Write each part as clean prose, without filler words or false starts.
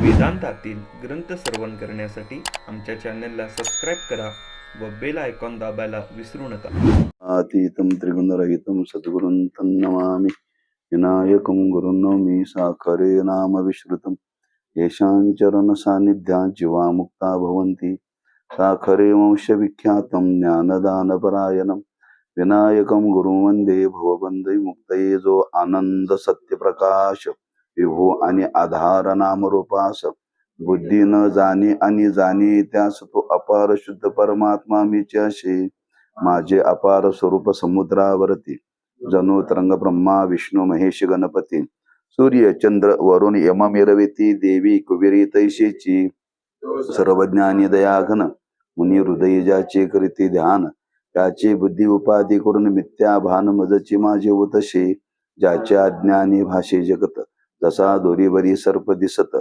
वेदांतातील ग्रंथ श्रवण करण्यासाठी आमच्या चॅनलला सबस्क्राईब करा व बेल आयकॉन दाबायला विसरू नका. अतीतं त्रिगुणरहितं सद्गुरुं तन्नमामि विनायकं गुरुं नौमि साखरे नाम विश्रुतं येषां चरण सान्निध्यात् जीवा मुक्ता भवन्ति साखरे वंशविख्यातं ज्ञानदानपरायणं विनायकं गुरुं वन्दे भवबन्धविमुक्तये जो आनंद सत्यप्रकाश विभू आणि आधार नामरूपास बुद्धी न जाणे आणि जाणे त्यास तो अपार शुद्ध परमात्मा मीच्याशे माझे अपार स्वरूप समुद्रावरती जणू तरंग ब्रह्मा विष्णू महेश गणपती सूर्य चंद्र वरुण यम मिरविती देवी कुबेरी तैशेची सर्वज्ञानी दयाघन मुनी हृदय ज्याचे करीती ध्यान त्याचे बुद्धी उपाधी करून मिथ्या भान मजची माझे उतशे ज्याच्या अज्ञानी भाषे जगत जसा दोरीवरी सर्प दिसत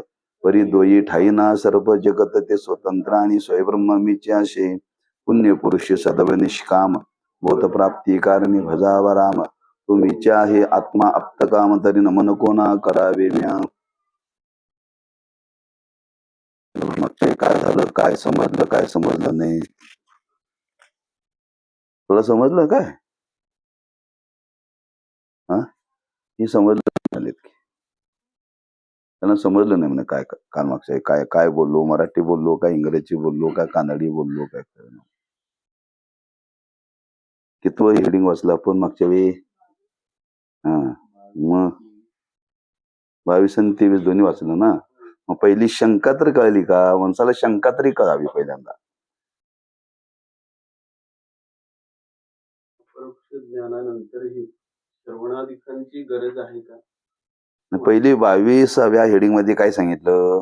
परी दोई ठाईना सर्प जगत ते स्वतंत्र आणि स्वयंब्रह्म मीच्याशे पुण्य पुरुष सदव निष्काम बोध प्राप्ती कारणी भजावा राम तुम्हीचे आहे आत्मा अप्तकाम तरी नमन कोणा करावे म्या. काय झालं, काय समजलं नाही. तुला समजलं काय? हे समजलं त्यांना समजलं नाही म्हणे काय कान मागचं काय काय बोललो, मराठी बोललो काय इंग्रजी बोललो काय कानडी बोललो काय कितवं हेडिंग वाचलं आपण मागच्या वेळी? मग 22 आणि 23 दोन्ही वाचलं ना. मग पहिली शंका तर कळली का? माणसाला शंका तरी कळावी पहिल्यांदा. परोक्ष ज्ञानानंतरही श्रवणाधिकांची गरज आहे का? पहिली 22व्या हेडिंग मध्ये काय सांगितलं?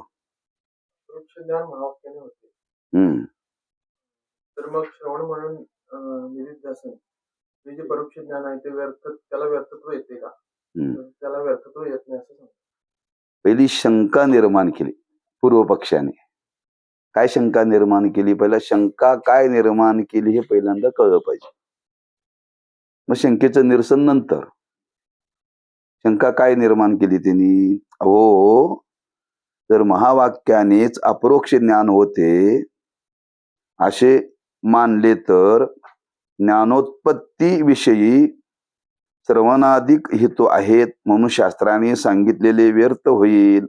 परोक्ष ज्ञान महावाक्याने होते. तर मग श्रवण म्हणून निधिध्यासन हे जे परोक्ष ज्ञान आहे ते त्याला व्यर्थत्व येते का? त्याला व्यर्थत्व येत नाही असं सांगतो. पहिली शंका निर्माण केली पूर्व पक्षाने. काय शंका निर्माण केली? पहिला शंका काय निर्माण केली हे पहिल्यांदा कळलं पाहिजे. मग शंकेचं निरसन नंतर. शंका काय निर्माण केली त्यांनी? अहो, जर महावाक्यानेच अपरोक्ष ज्ञान होते असे मानले तर ज्ञानोत्पत्ती विषयी श्रवणाधिक हेतू आहेत म्हणून शास्त्राने सांगितलेले व्यर्थ होईल.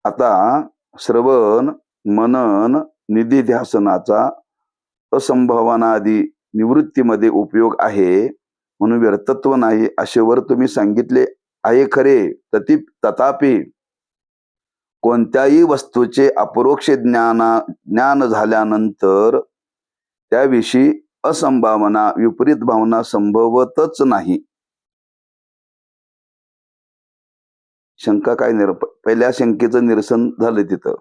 आता श्रवण मनन निधिध्यासनाचा असंभवनादी निवृत्तीमध्ये उपयोग आहे म्हणून व्यर्थत्व नाही असे वर तुम्ही सांगितले आहे खरे. तथापि कोणत्याही वस्तूचे अपरोक्ष ज्ञान झाल्यानंतर त्याविषयी असंभावना विपरीत भावना संभवतच नाही. शंका काय पहिल्या शंकेचं निरसन झालं तिथं.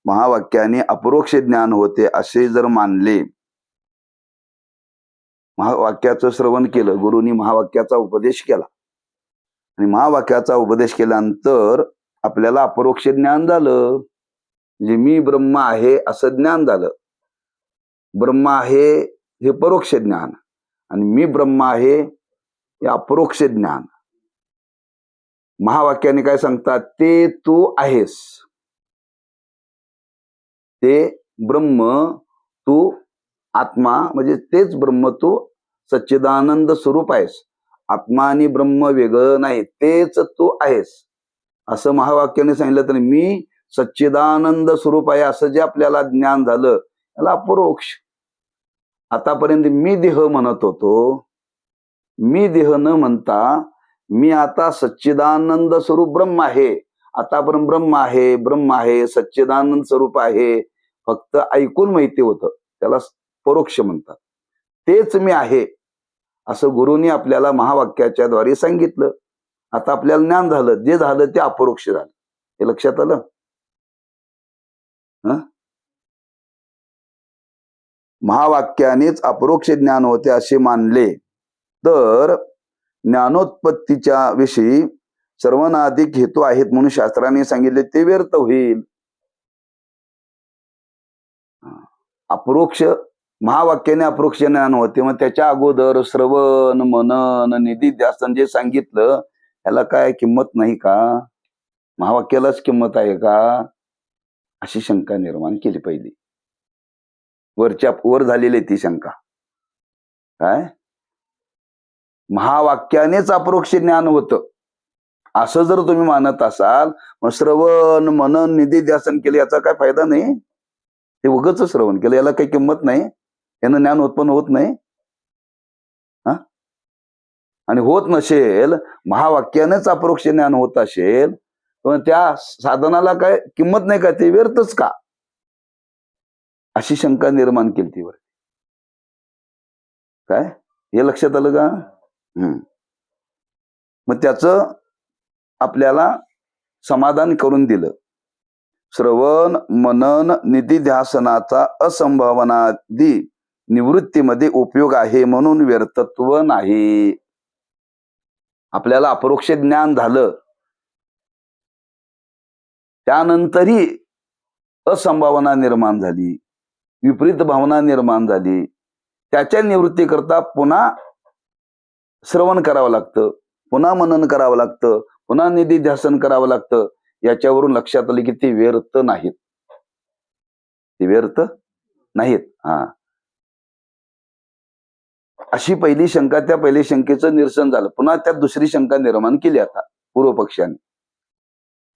महावाक्याने अपरोक्ष ज्ञान होते असे जर मानले, महावाक्याचं श्रवण केलं, गुरुनी महावाक्याचा उपदेश केला आणि महावाक्याचा उपदेश केल्यानंतर आपल्याला अपरोक्ष ज्ञान झालं. म्हणजे मी ब्रह्म आहे असं ज्ञान झालं. ब्रह्म आहे हे परोक्ष ज्ञान आणि मी ब्रह्म आहे हे अपरोक्ष ज्ञान. महावाक्याने काय सांगतात? ते तू आहेस, ते ब्रह्म तू आत्मा, म्हणजे तेच ब्रह्म तू सच्चिदानंद स्वरूप आहेस. आत्मा आणि ब्रह्म वेगळं नाही, तेच तू आहेस असं महावाक्याने सांगितलं. तर मी सच्चिदानंद स्वरूप आहे असं जे आपल्याला ज्ञान झालं त्याला अपरोक्ष. आतापर्यंत मी देह म्हणत होतो, मी देह न म्हणता मी आता सच्चिदानंद स्वरूप ब्रह्म आहे. आतापर्यंत ब्रह्म आहे सच्चिदानंद स्वरूप आहे फक्त ऐकून माहिती होतं, त्याला परोक्ष म्हणतात. तेच मी आहे असं गुरुनी आपल्याला महावाक्याच्या द्वारे सांगितलं. आता आपल्याला ज्ञान झालं, जे झालं ते अपरोक्ष झालं. हे लक्षात आलं? महावाक्यानेच अपरोक्ष ज्ञान होते असे मानले तर ज्ञानोत्पत्तीच्या विषयी श्रवणाधिक हेतू आहेत म्हणून शास्त्राने सांगितले ते व्यर्थ होईल. अपरोक्ष महावाक्याने अपरोक्ष ज्ञान होते, मग त्याच्या अगोदर श्रवण मनन निधिध्यासन जे सांगितलं ह्याला काय किंमत नाही का? महावाक्यालाच किंमत आहे का? अशी शंका निर्माण केली पहिली. वर झालेली ती शंका. काय? महावाक्यानेच अपरोक्ष ज्ञान होतं असं जर तुम्ही मानत असाल, मग श्रवण मनन निधी ध्यासन केले याचा काय फायदा नाही. ते उगाच श्रवण केलं, याला काही किंमत नाही, यानं ज्ञान उत्पन्न होत नाही. आणि होत नसेल, महावाक्यानेच अपरोक्ष ज्ञान होत असेल, पण त्या साधनाला काय किंमत नाही का? ते व्यर्थच का? अशी शंका निर्माण केली ती वर. काय हे लक्षात आलं का? मग त्याचं आपल्याला समाधान करून दिलं. श्रवण मनन निधी ध्यासनाचा असंभावनादी निवृत्तीमध्ये उपयोग आहे म्हणून व्यर्थत्व नाही. आपल्याला अपरोक्ष ज्ञान झालं, त्यानंतरही असंभावना निर्माण झाली, विपरीत भावना निर्माण झाली, त्याच्या निवृत्ती करता पुन्हा श्रवण करावं लागतं, पुन्हा मनन करावं लागतं, पुन्हा निधी ध्यासन करावं लागतं. याच्यावरून लक्षात आलं की ते व्यर्थ नाहीत. ते व्यर्थ नाहीत. अशी पहिली शंका, त्या पहिल्या शंकेचं निरसन झालं. पुन्हा त्यात दुसरी शंका निर्माण केली आता पूर्व पक्षाने.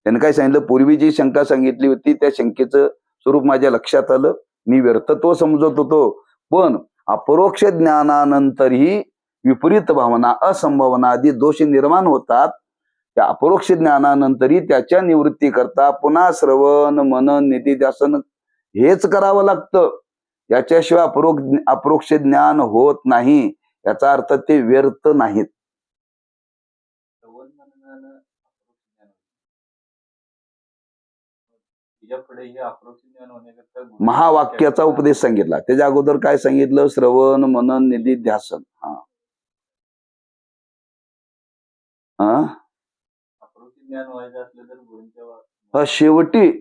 त्याने काय सांगितलं? पूर्वी जी शंका सांगितली होती त्या शंकेचं स्वरूप माझ्या लक्षात आलं. मी व्यर्थत्व समजत होतो, पण अपरोक्ष ज्ञानानंतरही विपरीत भावना असंभावना आदी दोष निर्माण होतात. त्या अपरोक्ष ज्ञानानंतरही त्याच्या निवृत्ती करता पुन्हा श्रवण मनन निधी ध्यासन हेच करावं लागतं. याच्याशिवाय अपरोक्ष ज्ञान होत नाही. याचा अर्थ ते व्यर्थ नाहीत. महावाक्याचा उपदेश सांगितला. त्याच्या अगोदर काय सांगितलं? श्रवण मनन निधी ध्यासन. शेवटी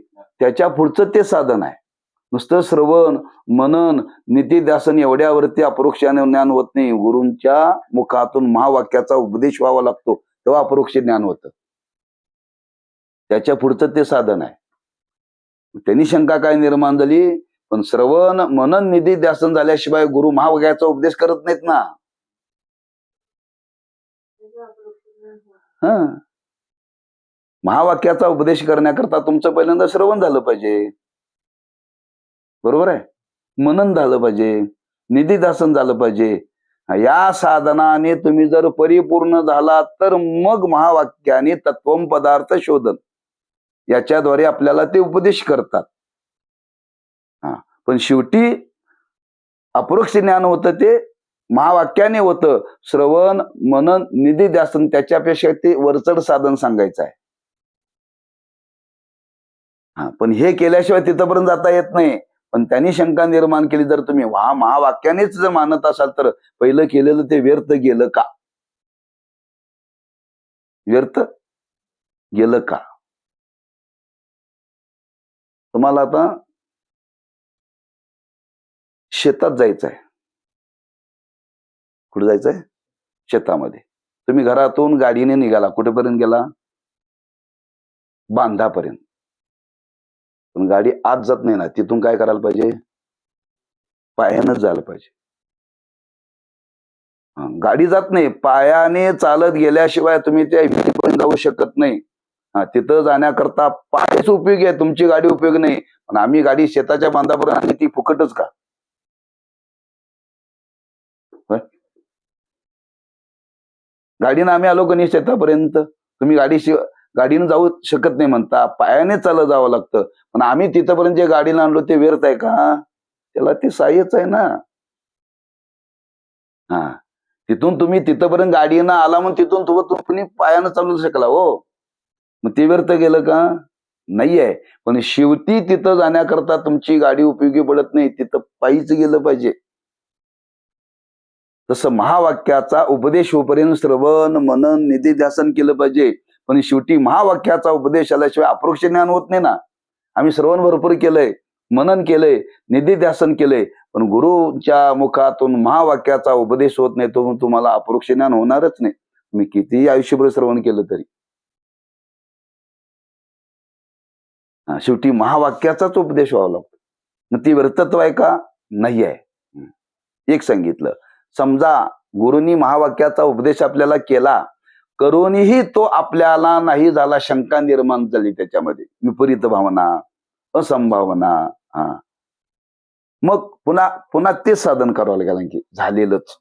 त्याच्या पुढचं ते साधन आहे. नुसतं श्रवण मनन निधी ध्यासन एवढ्यावरती अपरोक्ष ज्ञान होत नाही. गुरूंच्या मुखातून महावाक्याचा उपदेश व्हावा लागतो, तेव्हा अपरोक्ष ज्ञान होतं. त्याच्या पुढचं ते साधन आहे. त्यांनी शंका काय निर्माण झाली? पण श्रवण मनन निधी ध्यासन झाल्याशिवाय गुरु महावाक्याचा उपदेश करत नाहीत ना. महावाक्याचा उपदेश करण्याकरता तुमचं पहिल्यांदा श्रवण झालं पाहिजे, बरोबर आहे, मनन झालं पाहिजे, निधी ध्यासन झालं पाहिजे. या साधनाने तुम्ही जर परिपूर्ण झाला तर मग महावाक्याने तत्वम पदार्थ शोधन याच्याद्वारे आपल्याला ते उपदेश करतात. पण शेवटी अपरोक्ष ज्ञान होतं ते महावाक्याने होतं. श्रवण मनन निधी ध्यासन त्याच्यापेक्षा ते वरचढ साधन सांगायचं आहे. पण हे केल्याशिवाय तिथपर्यंत जाता येत नाही. पण त्यांनी शंका निर्माण केली, जर तुम्ही महावाक्यानेच जर मानत असाल तर पहिलं केलेलं ते व्यर्थ गेलं का? व्यर्थ गेलं का? तुम्हाला आता शेतात जायचंय. कुठे जायचंय? शेतामध्ये. तुम्ही घरातून गाडीने निघाला, कुठेपर्यंत गेला? बांधापर्यंत. पण गाडी आत जात नाही ना, तिथून काय करायला पाहिजे? पायानंच जायला पाहिजे. गाडी जात नाही, पायाने चालत गेल्याशिवाय तुम्ही त्या विहिरीपर्यंत जाऊ शकत नाही. तिथं जाण्याकरता पायच उपयोगी आहे, तुमची गाडी उपयोग नाही. पण आम्ही गाडी शेताच्या बांधापर्यंत आणली, ती फुकटच का? गाडीनं आम्ही आलो का नाही शेतापर्यंत? तुम्ही गाडीनं जाऊ शकत नाही म्हणता, पायाने चालत जावं लागतं. पण आम्ही तिथपर्यंत जे गाडीला आणलो ते व्यर्थ आहे का? त्याला ते साह्यच आहे ना. तिथून तुम्ही तिथपर्यंत गाडीनं आला, मग तिथून तुम्ही पायानं चालू शकला हो, मग ते व्यर्थ गेलं का? नाहीये. पण शेवटी तिथं जाण्याकरता तुमची गाडी उपयोगी पडत नाही, तिथं पायीच गेलं पाहिजे. तसं महावाक्याचा उपदेश होईपर्यंत श्रवण मनन निधी ध्यासन केलं पाहिजे. पण शेवटी महावाक्याचा उपदेश आल्याशिवाय अपरोक्ष ज्ञान होत नाही ना. आम्ही श्रवण भरपूर केलंय, मनन केलंय, निधी ध्यासन केलंय, पण गुरुच्या मुखातून महावाक्याचा उपदेश होत नाही, तो तुम्हाला अपरोक्ष ज्ञान होणारच नाही. मी किती आयुष्यभर श्रवण केलं तरी. शेवटी महावाक्याचाच उपदेश व्हावा लागतो. मग ती व्यर्थत्व आहे का? नाही आहे. एक सांगितलं, समजा गुरुनी महावाक्याचा उपदेश आपल्याला केला, करूनही तो आपल्याला नाही झाला, शंका निर्माण झाली त्याच्यामध्ये, विपरीत भावना, असंभावना. मग पुन्हा पुन्हा तेच साधन करावं लागेल की झालेलंच.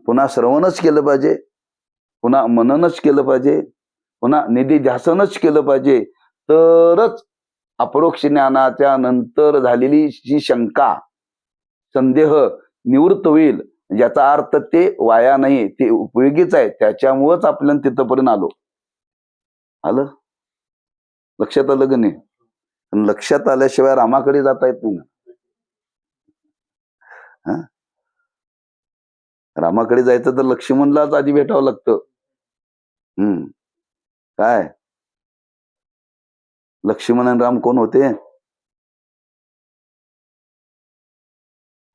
पुन्हा श्रवणच केलं पाहिजे, पुन्हा मननच केलं पाहिजे, पुन्हा निधिध्यासनच केलं पाहिजे, तरच अपरोक्ष ज्ञानाच्या नंतर झालेली जी शंका, संदेह निवृत्त होईल. ज्याचा अर्थ ते वाया नाही, ते उपयोगीच आहे. त्याच्यामुळेच आपल्याला तिथपर्यंत आलं. लक्षात आलं का नाही? पण लक्षात आल्याशिवाय रामाकडे जाता येत नाही ना. रामाकडे जायचं तर लक्ष्मणलाच आधी भेटावं लागतं. काय लक्ष्मण आणि राम कोण होते?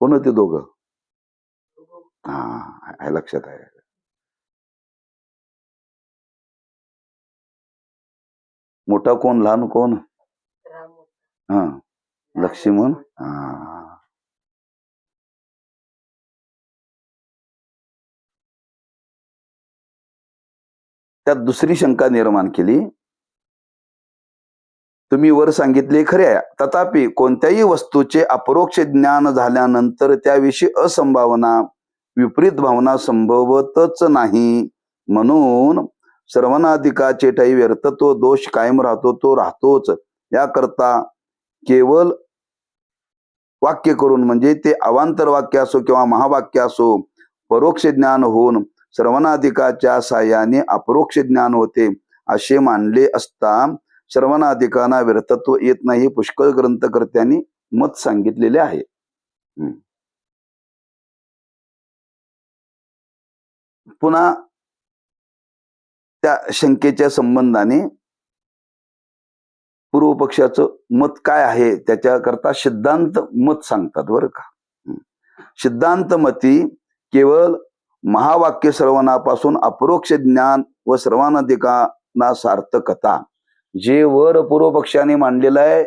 कोण होते दोघं? लक्षात आहे. मोठा कोण, लहान कोण? लक्ष्मण. त्यात दुसरी शंका निर्माण केली. तुम्ही वर सांगितले खरे आहे, तथापि कोणत्याही वस्तूचे अपरोक्ष ज्ञान झाल्यानंतर त्याविषयी असंभावना, विपरीत भावना संभवतच नाही. म्हणून श्रवणाधिकाचे ठाई व्यर्थत्व दोष कायम राहतो, तो राहतोच. याकरता केवळ वाक्य करून, म्हणजे ते अवांतर वाक्य असो किंवा महावाक्य असो, परोक्ष ज्ञान होऊन श्रवणाधिकाच्या साह्याने अपरोक्ष ज्ञान होते असे मानले असता श्रवणाधिकांना व्यर्थत्व येत नाही. पुष्कळ ग्रंथकर्त्यांनी मत सांगितलेले आहे. पुन्हा त्या शंकेच्या संबंधाने पूर्व पक्षाचं मत काय आहे त्याच्याकरता सिद्धांत मत सांगतात बरं का. सिद्धांत मती केवळ महावाक्य श्रवणापासून अपरोक्ष ज्ञान व श्रवणाधिकांना सार्थकता, जे वर पूर्व पक्षाने मांडलेलं आहे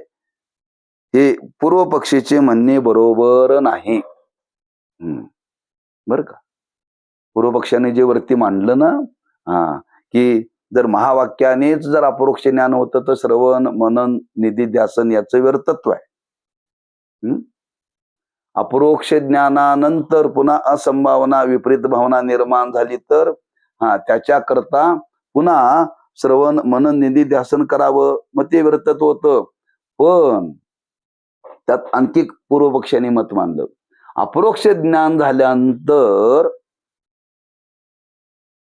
हे पूर्व पक्षीचे म्हणणे बरोबर नाही. बर का. पूर्व पक्षाने जे वरती मांडलं ना, की जर महावाक्यानेच जर अपरोक्ष ज्ञान होतं तर श्रवण मनन निधिध्यासन याचं व्यर्थत्व आहे. अपरोक्ष ज्ञानानंतर पुन्हा असंभावना, विपरीत भावना निर्माण झाली तर त्याच्याकरता पुन्हा श्रवण मनन निधिध्यासन करावं, मग ते व्यर्थत्व होतं. पण त्यात आणखी पूर्व पक्षाने मत मांडलं, अपरोक्ष ज्ञान झाल्यानंतर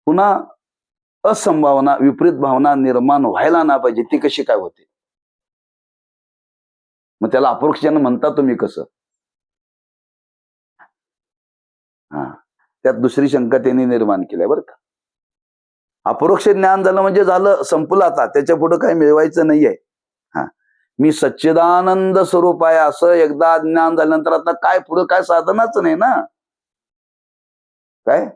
पुन्हा असंभावना, विपरीत भावना निर्माण व्हायला ना पाहिजे. ती कशी काय होते? मग त्याला अपरोक्ष ज्ञान म्हणता तुम्ही कसं? त्यात दुसरी शंका त्यांनी निर्माण केली बरं का. अपरोक्ष ज्ञान झालं म्हणजे झालं, संपलं, आता त्याच्या पुढे काही मिळवायचं नाहीये. मी सच्चिदानंद स्वरूप आहे असं एकदा ज्ञान झाल्यानंतर आता काय पुढे काय साधनाच नाही ना. काय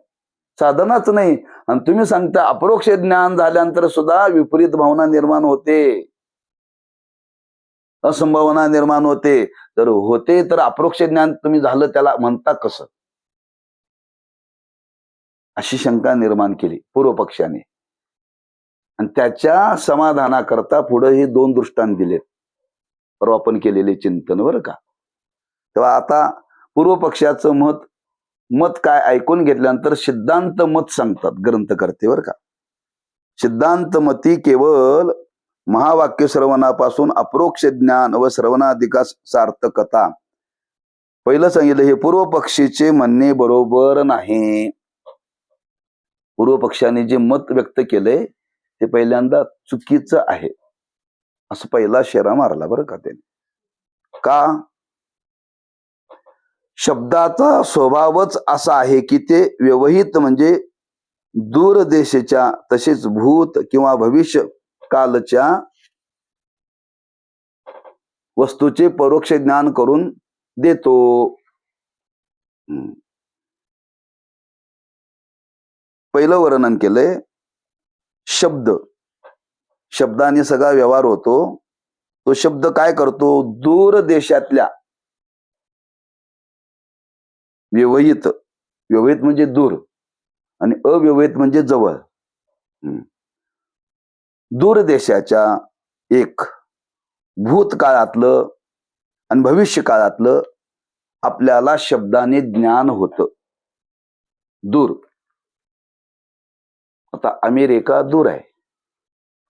साधनाच नाही. आणि तुम्ही सांगता अपरोक्ष ज्ञान झाल्यानंतर सुद्धा विपरीत भावना निर्माण होते, असंभावना निर्माण होते. तर होते तर अपरोक्ष ज्ञान तुम्ही झालं त्याला म्हणता कसं? अशी शंका निर्माण केली पूर्व पक्षाने. आणि त्याच्या समाधानाकरता पुढे हे दोन दृष्टांत दिलेत, परवा आपण केलेले चिंतन बरं का. तेव्हा आता पूर्व पक्षाचं मत काय ऐकून घेतल्यानंतर सिद्धांत मत सांगतात ग्रंथकर्ते बरं का. सिद्धांत मती केवळ महावाक्य श्रवणापासून अपरोक्ष ज्ञान व श्रवणाधिकास सार्थकता. पहिलं सांगितलं हे पूर्व पक्षीचे म्हणणे बरोबर नाही. पूर्व पक्षाने जे मत व्यक्त केलंय ते पहिल्यांदा चुकीचं आहे असं पहिला शेरा मारला बरं का त्याने. का? शब्दाचा स्वभावच असा आहे की ते व्यवहित म्हणजे दूरदेशेच्या तसेच भूत किंवा भविष्य कालच्या वस्तूचे परोक्ष ज्ञान करून देतो. पहिलं वर्णन केलंय शब्द. शब्दाने सगळा व्यवहार होतो. तो शब्द काय करतो? दूर देशातल्या व्यवहित, व्यवहित म्हणजे दूर आणि अव्यवहित म्हणजे जवळ, दूर देशाच्या एक भूतकाळातलं आणि भविष्य काळातलं आपल्याला शब्दाने ज्ञान होतं. दूर. आता अमेरिका दूर आहे.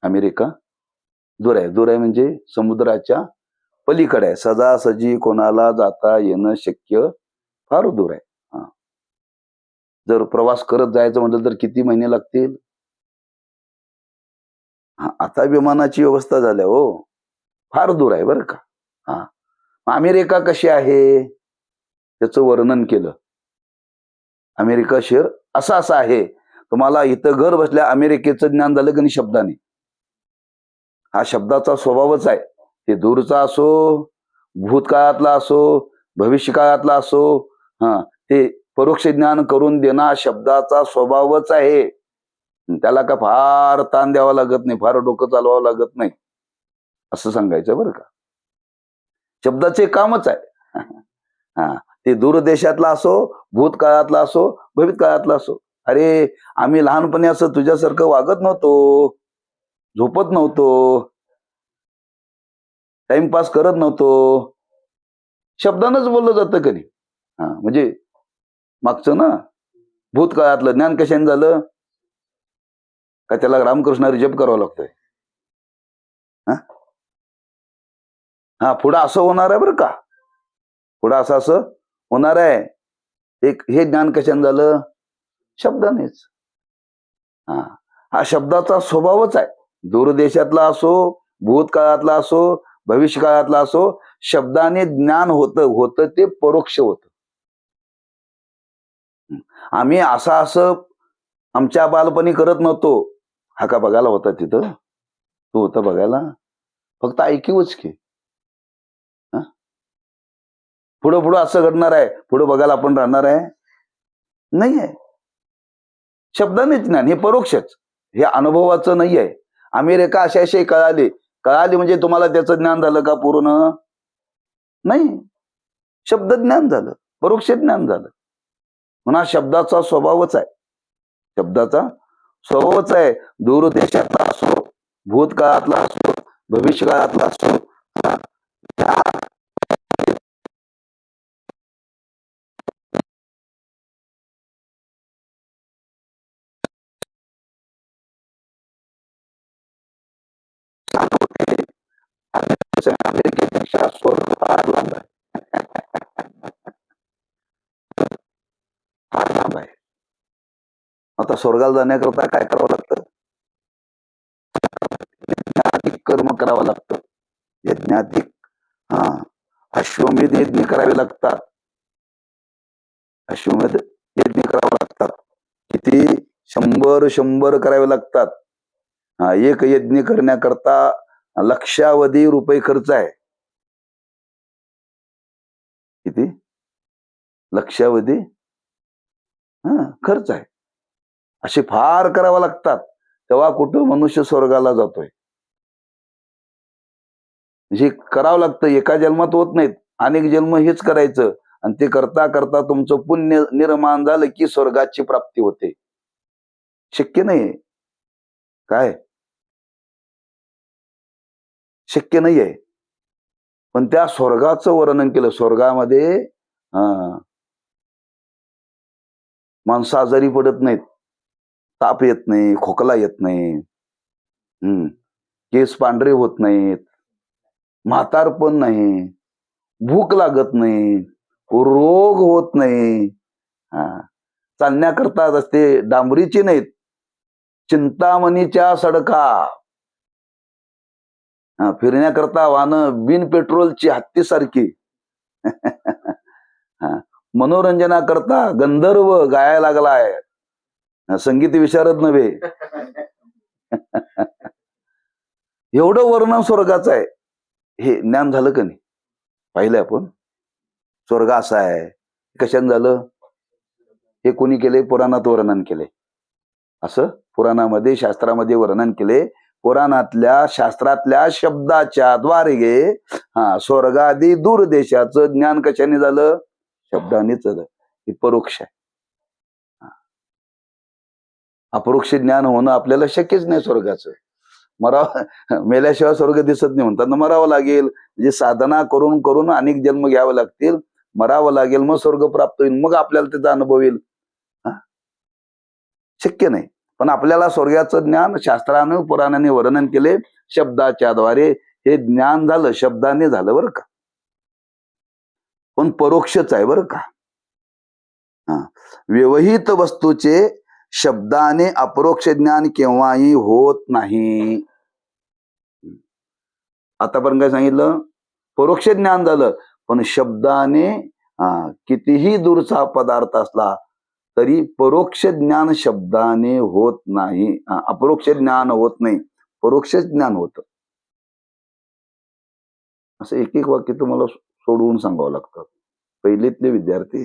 अमेरिका दूर आहे. दूर आहे म्हणजे समुद्राच्या पलीकडे आहे. सजासजी कोणाला जाता येणं शक्य फार दूर आहे. जर प्रवास करत जायचं म्हटलं तर किती महिने लागतील? आता विमानाची व्यवस्था झाल्या हो. फार दूर आहे बरं का. अमेरिका कशी आहे त्याचं वर्णन केलं. अमेरिका शहर असं आहे. तुम्हाला इथं घर बसल्या अमेरिकेचं ज्ञान झालं की नाही शब्दाने. हा शब्दाचा स्वभावच आहे. ते दूरचा असो, भूतकाळातला असो, भविष्यकाळातला असो, ते परोक्ष ज्ञान करून देणं शब्दाचा स्वभावच आहे. त्याला का फार ताण द्यावा लागत नाही, फार डोकं चालवावं लागत नाही असं सांगायचं बरं का. शब्दाचे कामच आहे. ते दूर देशातला असो, भूतकाळातला असो, भविष्यकाळातला असो. अरे आम्ही लहानपणी असं तुझ्यासारखं वागत नव्हतो, झोपत नव्हतो, टाइमपास करत नव्हतो. शब्दानंच बोललं जातं कधी. म्हणजे मागचं ना भूतकाळातलं ज्ञान कशाने झालं? का त्याला रामकृष्णारी जप करावा लागतोय? पुढं असं होणार आहे बरं का. पुढं असं होणार आहे. एक हे ज्ञान कशाने झालं? शब्दानेच. हा शब्दाचा स्वभावच आहे. दूरदेशातला असो, भूतकाळातला असो, भविष्यकाळातला असो, शब्दाने ज्ञान होतं ते परोक्ष होतं. आम्ही असं आमच्या बालपणी करत नव्हतो. हा का बघायला होता तिथं? तो होता बघायला? फक्त ऐकीवच की. पुढं असं घडणार आहे, पुढं बघायला आपण राहणार आहे? नाही आहे. शब्दाने ज्ञान हे परोक्षच, हे अनुभवाचं नाही आहे. अमेरिका अशी कळाली म्हणजे तुम्हाला त्याचं ज्ञान झालं का पूर्ण? नाही. शब्द ज्ञान झालं, परोक्ष ज्ञान झालं. म्हणून शब्दाचा स्वभावच आहे. शब्दाचा स्वभावच आहे. दूर देशातला असो, भूतकाळातला असो, भविष्यकाळातला असो, अमेरिकेपेक्षा स्वर्ग फार लांब आहे. फार लांब आहे. आता स्वर्गाला जाण्याकरता काय करावं लागतं? यज्ञातिक कर्म करावं लागतं. यज्ञातिक अश्वमेध यज्ञ करावे लागतात. अश्वमेध यज्ञ करावे लागतात. किती? 100 करावे लागतात. एक यज्ञ करण्याकरता लक्षावधी रुपये खर्च आहे. किती? लक्षावधी खर्च आहे. असे फार करावं लागतात. तेव्हा कुठं मनुष्य स्वर्गाला जातोय. म्हणजे करावं लागतं. एका जन्मात होत नाहीत, अनेक जन्म हेच करायचं. आणि ते करता करता तुमचं पुण्य निर्माण झालं की स्वर्गाची प्राप्ती होते. शक्य नाही. काय शक्य नाहीये. पण त्या स्वर्गाचं वर्णन केलं. स्वर्गामध्ये माणसं आजारी पडत नाहीत, ताप येत नाही, खोकला येत नाही, केस पांढरे होत नाहीत, म्हातारपण नाही, भूक लागत नाही, रोग होत नाही. चालण्याकरता रस्ते डांबरीचे नाहीत, चिंतामणीच्या सडका. फिरण्याकरता वाहनं बिन पेट्रोलची हत्तीसारखी. मनोरंजनाकरता गंधर्व गाया लागलाय, संगीत विशारद नव्हे. एवढं वर्णन स्वर्गाचं आहे. हे ज्ञान झालं का नाही? पाहिलं आपण. स्वर्ग असा आहे. कशाने झालं? हे कोणी केले? पुराणात वर्णन केले. असं पुराणामध्ये शास्त्रामध्ये वर्णन केले. पुराणातल्या शास्त्रातल्या शब्दाच्या द्वारे स्वर्गादी दूर देशाचं ज्ञान कशाने झालं? शब्दानेच झालं. हे परोक्ष आहे. अपरोक्ष ज्ञान होणं आपल्याला शक्यच नाही. स्वर्गाचं मेल्याशिवाय स्वर्ग दिसत नाही म्हणतात. मरावं लागेल, म्हणजे साधना करून करून अनेक जन्म घ्यावे लागतील, मरावं लागेल, मग स्वर्ग प्राप्त होईल, मग आपल्याला त्याचा अनुभव येईल. शक्य नाही. पण आपल्याला स्वर्गाचं ज्ञान शास्त्रानं पुराणाने वर्णन केले, शब्दाच्या द्वारे हे ज्ञान झालं, शब्दाने झालं बरं का. पण परोक्षच आहे बरं का. व्यवहित वस्तूचे शब्दाने अपरोक्ष ज्ञान केव्हाही होत नाही. आतापर्यंत काय सांगितलं? परोक्ष ज्ञान झालं, पण शब्दाने कितीही दूरचा पदार्थ असला तरी परोक्ष ज्ञान शब्दाने होत नाही. अपरोक्ष ज्ञान होत नाही, परोक्ष ज्ञान होत. असं एक एक वाक्य तुम्हाला सोडवून सांगावं लागतं. पहिलीतले विद्यार्थी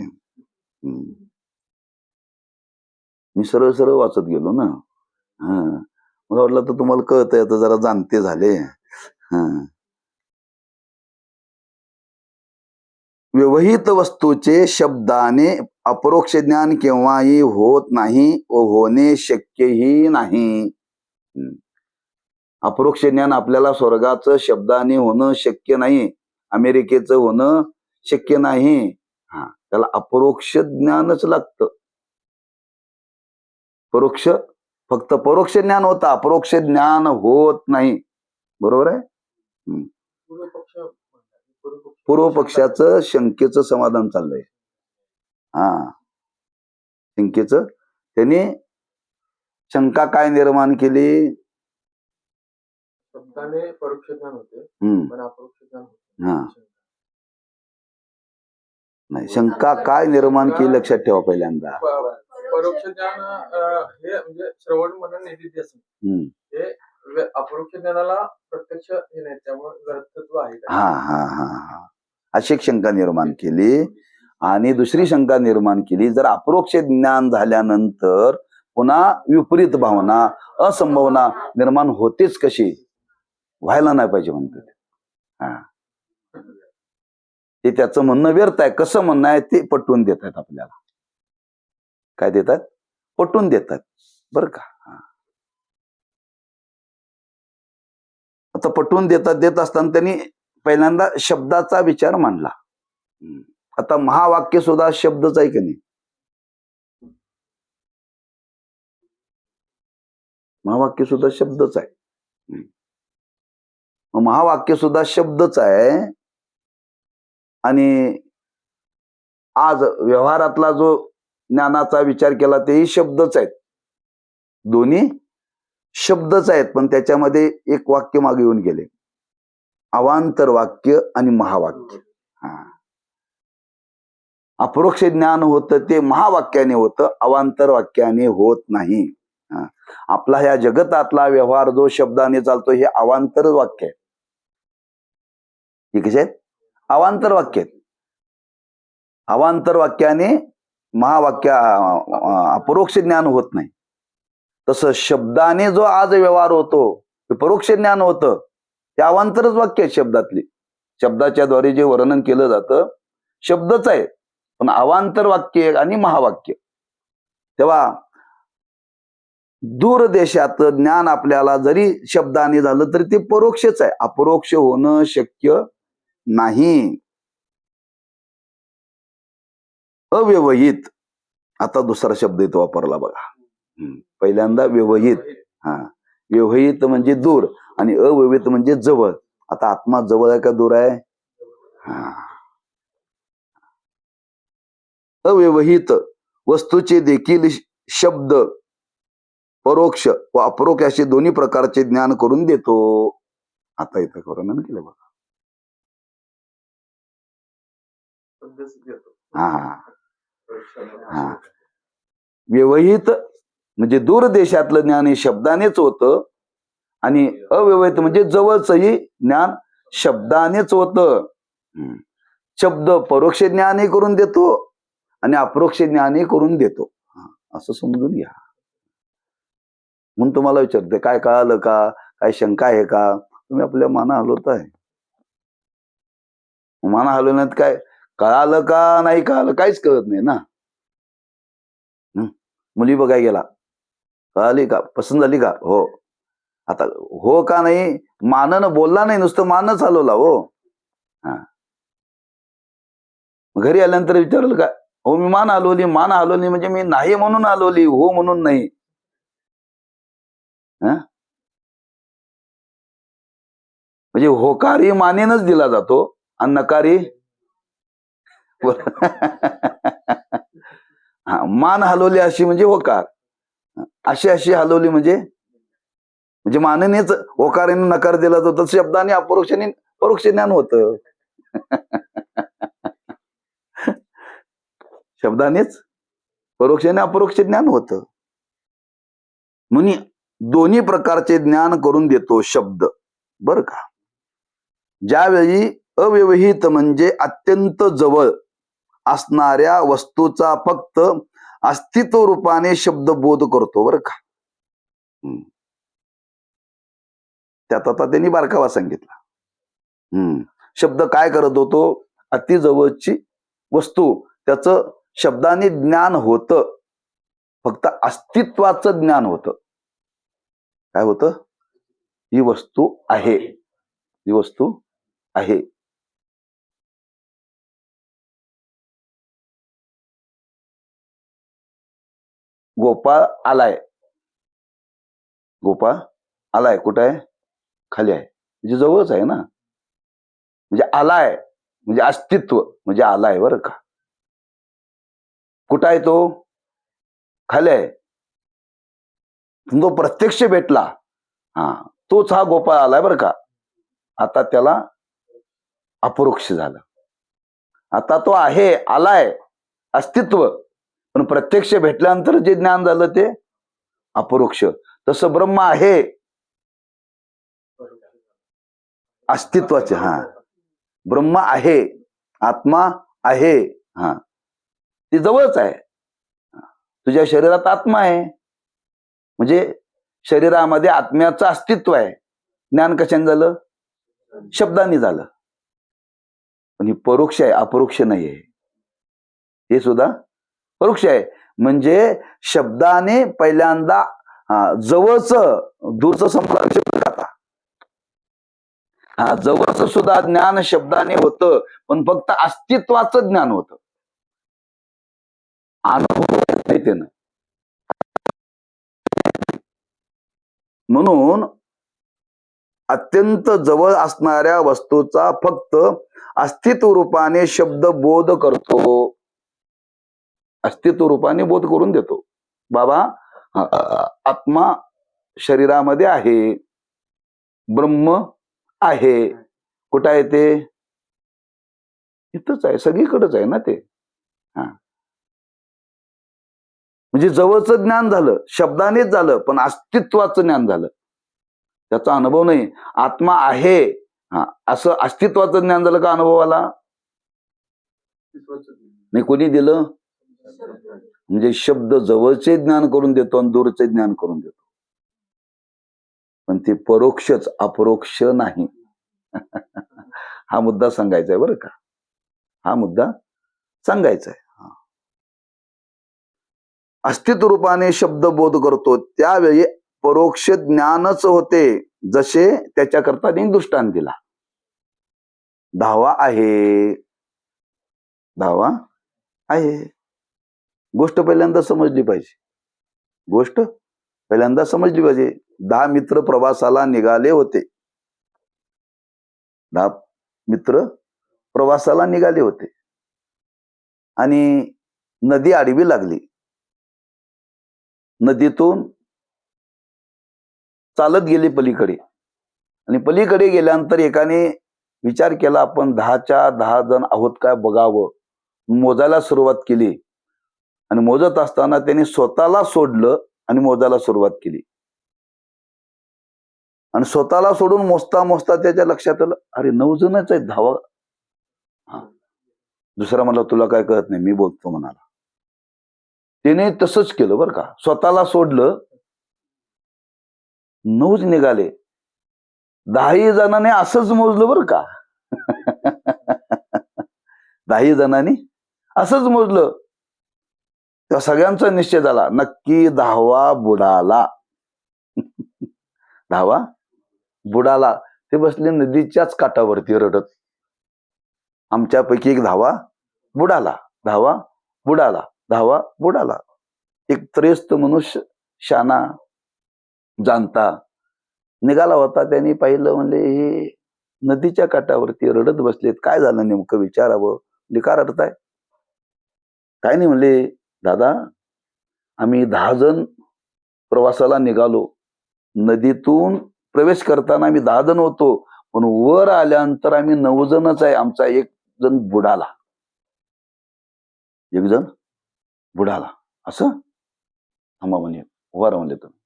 मी सरळ सरळ वाचत गेलो ना. मला वाटलं तर तुम्हाला कळतंय, आता जरा जाणते झाले. व्यवहित वस्तूचे शब्दाने अपरोक्ष ज्ञान केव्हाही होत नाही व होणे शक्यही नाही. अपरोक्ष ज्ञान आपल्याला स्वर्गाचं शब्दाने होणं शक्य नाही, अमेरिकेचं होणं शक्य नाही. त्याला अपरोक्ष ज्ञानच लागतं. परोक्ष फक्त परोक्ष ज्ञान होतं, अपरोक्ष ज्ञान होत नाही. बरोबर आहे. पूर्व पक्षाचं शंकेचं समाधान चाललंय. शंकेचं त्याने शंका काय निर्माण केली? शब्दाने परोक्ष ज्ञान होते, पण अपरोक्ष ज्ञान होते. नाही, शंका काय निर्माण केली लक्षात ठेवा पहिल्यांदा. परोक्ष ज्ञान हे म्हणजे श्रवण मनन निधिध्यासन, हे अपरोक्ष ज्ञानाला प्रत्यक्ष हे नाही, त्यामुळे व्यर्थत्व आहे. अशी एक शंका निर्माण केली. आणि दुसरी शंका निर्माण केली, जर अपरोक्ष ज्ञान झाल्यानंतर पुन्हा विपरीत भावना, असंभावना निर्माण होतेच कशी? व्हायला नाही पाहिजे म्हणतात. ते त्याचं म्हणणं व्यर्थ आहे. कसं म्हणणं आहे ते पटवून देत आहेत आपल्याला. काय देतात? पटवून देतात बरं का. आता पटवून देत असताना त्यांनी पहिल्यांदा शब्दाचा विचार मांडला. आता महावाक्य सुद्धा शब्दच आहे की नाही? महावाक्य सुद्धा शब्दच आहे. महावाक्य सुद्धा शब्दच आहे. आणि आज व्यवहारातला जो ज्ञानाचा विचार केला तेही शब्दच आहेत. दोन्ही शब्दच आहेत, पण त्याच्यामध्ये एक वाक्य मागे येऊन गेले, अवांतर वाक्य आणि महावाक्य. अपरोक्ष ज्ञान होतं ते महावाक्याने होतं, अवांतर वाक्याने होत नाही. आपला ह्या जगतातला व्यवहार जो शब्दाने चालतो हे अवांतर वाक्य आहे. हे कसे आहेत? अवांतर वाक्य आहेत. अवांतर वाक्याने महावाक्य अपरोक्ष ज्ञान होत नाही. तसं शब्दाने जो आज व्यवहार होतो ते परोक्ष ज्ञान होतं, ते अवांतरच वाक्य आहे शब्दातली. शब्दाच्या द्वारे जे वर्णन केलं जातं शब्दच आहे, पण अवांतर वाक्य आणि महावाक्य. तेव्हा दूर देशाचं ज्ञान आपल्याला जरी शब्दाने झालं तरी ते परोक्षच आहे, अपरोक्ष होणं शक्य नाही. अव्यवहित, आता दुसरा शब्द इथं वापरला बघा. पहिल्यांदा व्यवहित. व्यवहित म्हणजे दूर आणि अव्यवहित म्हणजे जवळ. आता आत्मा जवळ आहे का दूर आहे? अव्यवहित वस्तूचे देखील शब्द परोक्ष व अपरोक्ष असे दोन्ही प्रकारचे ज्ञान करून देतो. आता इथं वर्णन केलं बघा. व्यवहित म्हणजे दूर देशातलं ज्ञान हे शब्दानेच होतं, आणि अव्यवहित म्हणजे जवळचंही ज्ञान शब्दानेच होतं. शब्द परोक्ष ज्ञानही करून देतो आणि अपरोक्ष ज्ञानही करून देतो, असं समजून घ्या. म्हणून तुम्हाला विचारते, काय कळालं का, काय शंका आहे का? तुम्ही आपल्या माना हलवताय. माना हलवण्यात काय कळालं का नाही कळालं काहीच कळत नाही ना. मुली बघाय गेला, कळाली का, पसंत झाली का? हो. आता हो का नाही माननं बोलला नाही, नुसतं मानच हलवला. हो. हा. घरी आल्यानंतर विचारलं का, हो मी मान हलवली. मान हलवली म्हणजे मी नाही म्हणून हलवली, हो म्हणून नाही. म्हणजे होकारही मानेनच दिला जातो आणि नकारही हा, मान हलवली अशी म्हणजे होकार, अशी अशी हलवली म्हणजे मानेनेच होकाराने नकार दिला जातो. शब्दाने अपरोक्षाने परोक्ष ज्ञान होतं. शब्दानेच परोक्षाने अपरोक्ष ज्ञान होतं. म्हणून दोन्ही प्रकारचे ज्ञान करून देतो शब्द, बर का. ज्यावेळी अव्यवहित म्हणजे अत्यंत जवळ असणाऱ्या वस्तूचा फक्त अस्तित्व रूपाने शब्द बोध करतो, बर का. त्यात आता त्यांनी बारकावा सांगितला. शब्द काय करत होतो, अति जवळची वस्तू त्याचं शब्दाने ज्ञान होतं, फक्त अस्तित्वाचं ज्ञान होतं. काय होतं? ही वस्तू आहे, ही वस्तू आहे. गोपाळ आलाय, गोपाळ आलाय, कुठं आहे? खाली आहे, म्हणजे जवळच आहे ना. म्हणजे आलाय म्हणजे अस्तित्व म्हणजे आलाय, बरं का. कुठं आहे तो? खाली आहे. तो प्रत्यक्ष भेटला, हा, तोच हा गोपाळ आलाय, बरं का. आता त्याला अपरोक्ष झालं. आता तो आहे, आलाय, अस्तित्व, पण प्रत्यक्ष भेटल्यानंतर जे ज्ञान झालं ते अपरोक्ष. तसं ब्रह्म आहे, अस्तित्वाचे. हा, ब्रह्म आहे, आत्मा आहे. हा, ती जवळच आहे. तुझ्या शरीरात आत्मा आहे, म्हणजे शरीरामध्ये आत्म्याचं अस्तित्व आहे. ज्ञान कशाने झालं? शब्दाने झालं. पण ही परोक्ष आहे, अपरोक्ष नाही आहे. हे सुद्धा परोक्ष आहे. म्हणजे शब्दाने पहिल्यांदा जवळचं, दूरचं संप्राप्त जाता. हा, जवळचं सुद्धा ज्ञान शब्दाने होतं, पण फक्त अस्तित्वाचं ज्ञान होतं, अनुभव नाही त्यानं. म्हणून अत्यंत जवळ असणाऱ्या वस्तूचा फक्त अस्तित्व रूपाने शब्द बोध करतो, अस्तित्व रूपाने बोध करून देतो. बाबा, आत्मा शरीरामध्ये आहे, ब्रह्म आहे. कुठं आहे ते? इथंच आहे, सगळीकडेच आहे ना ते. हा, म्हणजे जवळचं ज्ञान झालं, शब्दानेच झालं, पण अस्तित्वाचं ज्ञान झालं, त्याचा अनुभव नाही. आत्मा आहे, हा, असं अस्तित्वाचं ज्ञान झालं का अनुभवाला? नाही. कोणी दिलं? म्हणजे शब्द जवळचे ज्ञान करून देतो आणि दूरचे ज्ञान करून देतो, पण ते परोक्षच, अपरोक्ष नाही. हा मुद्दा सांगायचा आहे, बरं का. हा मुद्दा सांगायचा आहे. अस्तित्व रूपाने शब्द बोध करतो, त्यावेळी परोक्ष ज्ञानच होते, जसे त्याच्याकरता दृष्टांत दिला. धावा आहे, धावा आहे. गोष्ट पहिल्यांदा समजली पाहिजे, गोष्ट पहिल्यांदा समजली पाहिजे. 10 मित्र प्रवासाला निघाले होते, 10 मित्र प्रवासाला निघाले होते आणि नदी आडवी लागली. नदीतून चालत गेली पलीकडे, आणि पलीकडे गेल्यानंतर एकाने विचार केला, आपण 10च्या 10 जण आहोत काय बघावं. मोजायला सुरुवात केली, आणि मोजत असताना त्यांनी स्वतःला सोडलं आणि मोजायला सुरुवात केली. आणि स्वतःला सोडून मोजता मोजता त्याच्या लक्षात आलं, अरे 9 जणच आहेत, धावा. दुसरा म्हणला, तुला काय कळत नाही, मी बोलतो म्हणाला. त्याने तसंच केलं, बरं का. स्वतःला सोडलं 9च निघाले. 10 जणांनी असंच मोजलं बरं का. 10 जणांनी असंच मोजलं. त्या सगळ्यांचा निश्चय झाला, नक्की 10वा बुडाला. 10वा बुडाला. ते बसले नदीच्याच काठावरती रडत. आमच्यापैकी एक 10वा बुडाला, 10वा बुडाला, 10वा बुडाला. एक त्रयस्थ मनुष्य, शाना जाणता निघाला होता. त्यांनी पाहिलं, म्हणले हे नदीच्या काठावरती रडत बसलेत, काय झालं नेमकं विचारावं. म्हणजे का रडताय? काय नाही म्हणले, दादा आम्ही 10 जण प्रवासाला निघालो. नदीतून प्रवेश करताना आम्ही 10 जण होतो, पण वर आल्यानंतर आम्ही 9 जणच आहे. आमचा एक जण बुडाला. एक जण बुडाला. असं थांबा म्हणे, उभा राहा म्हणले तुम्ही.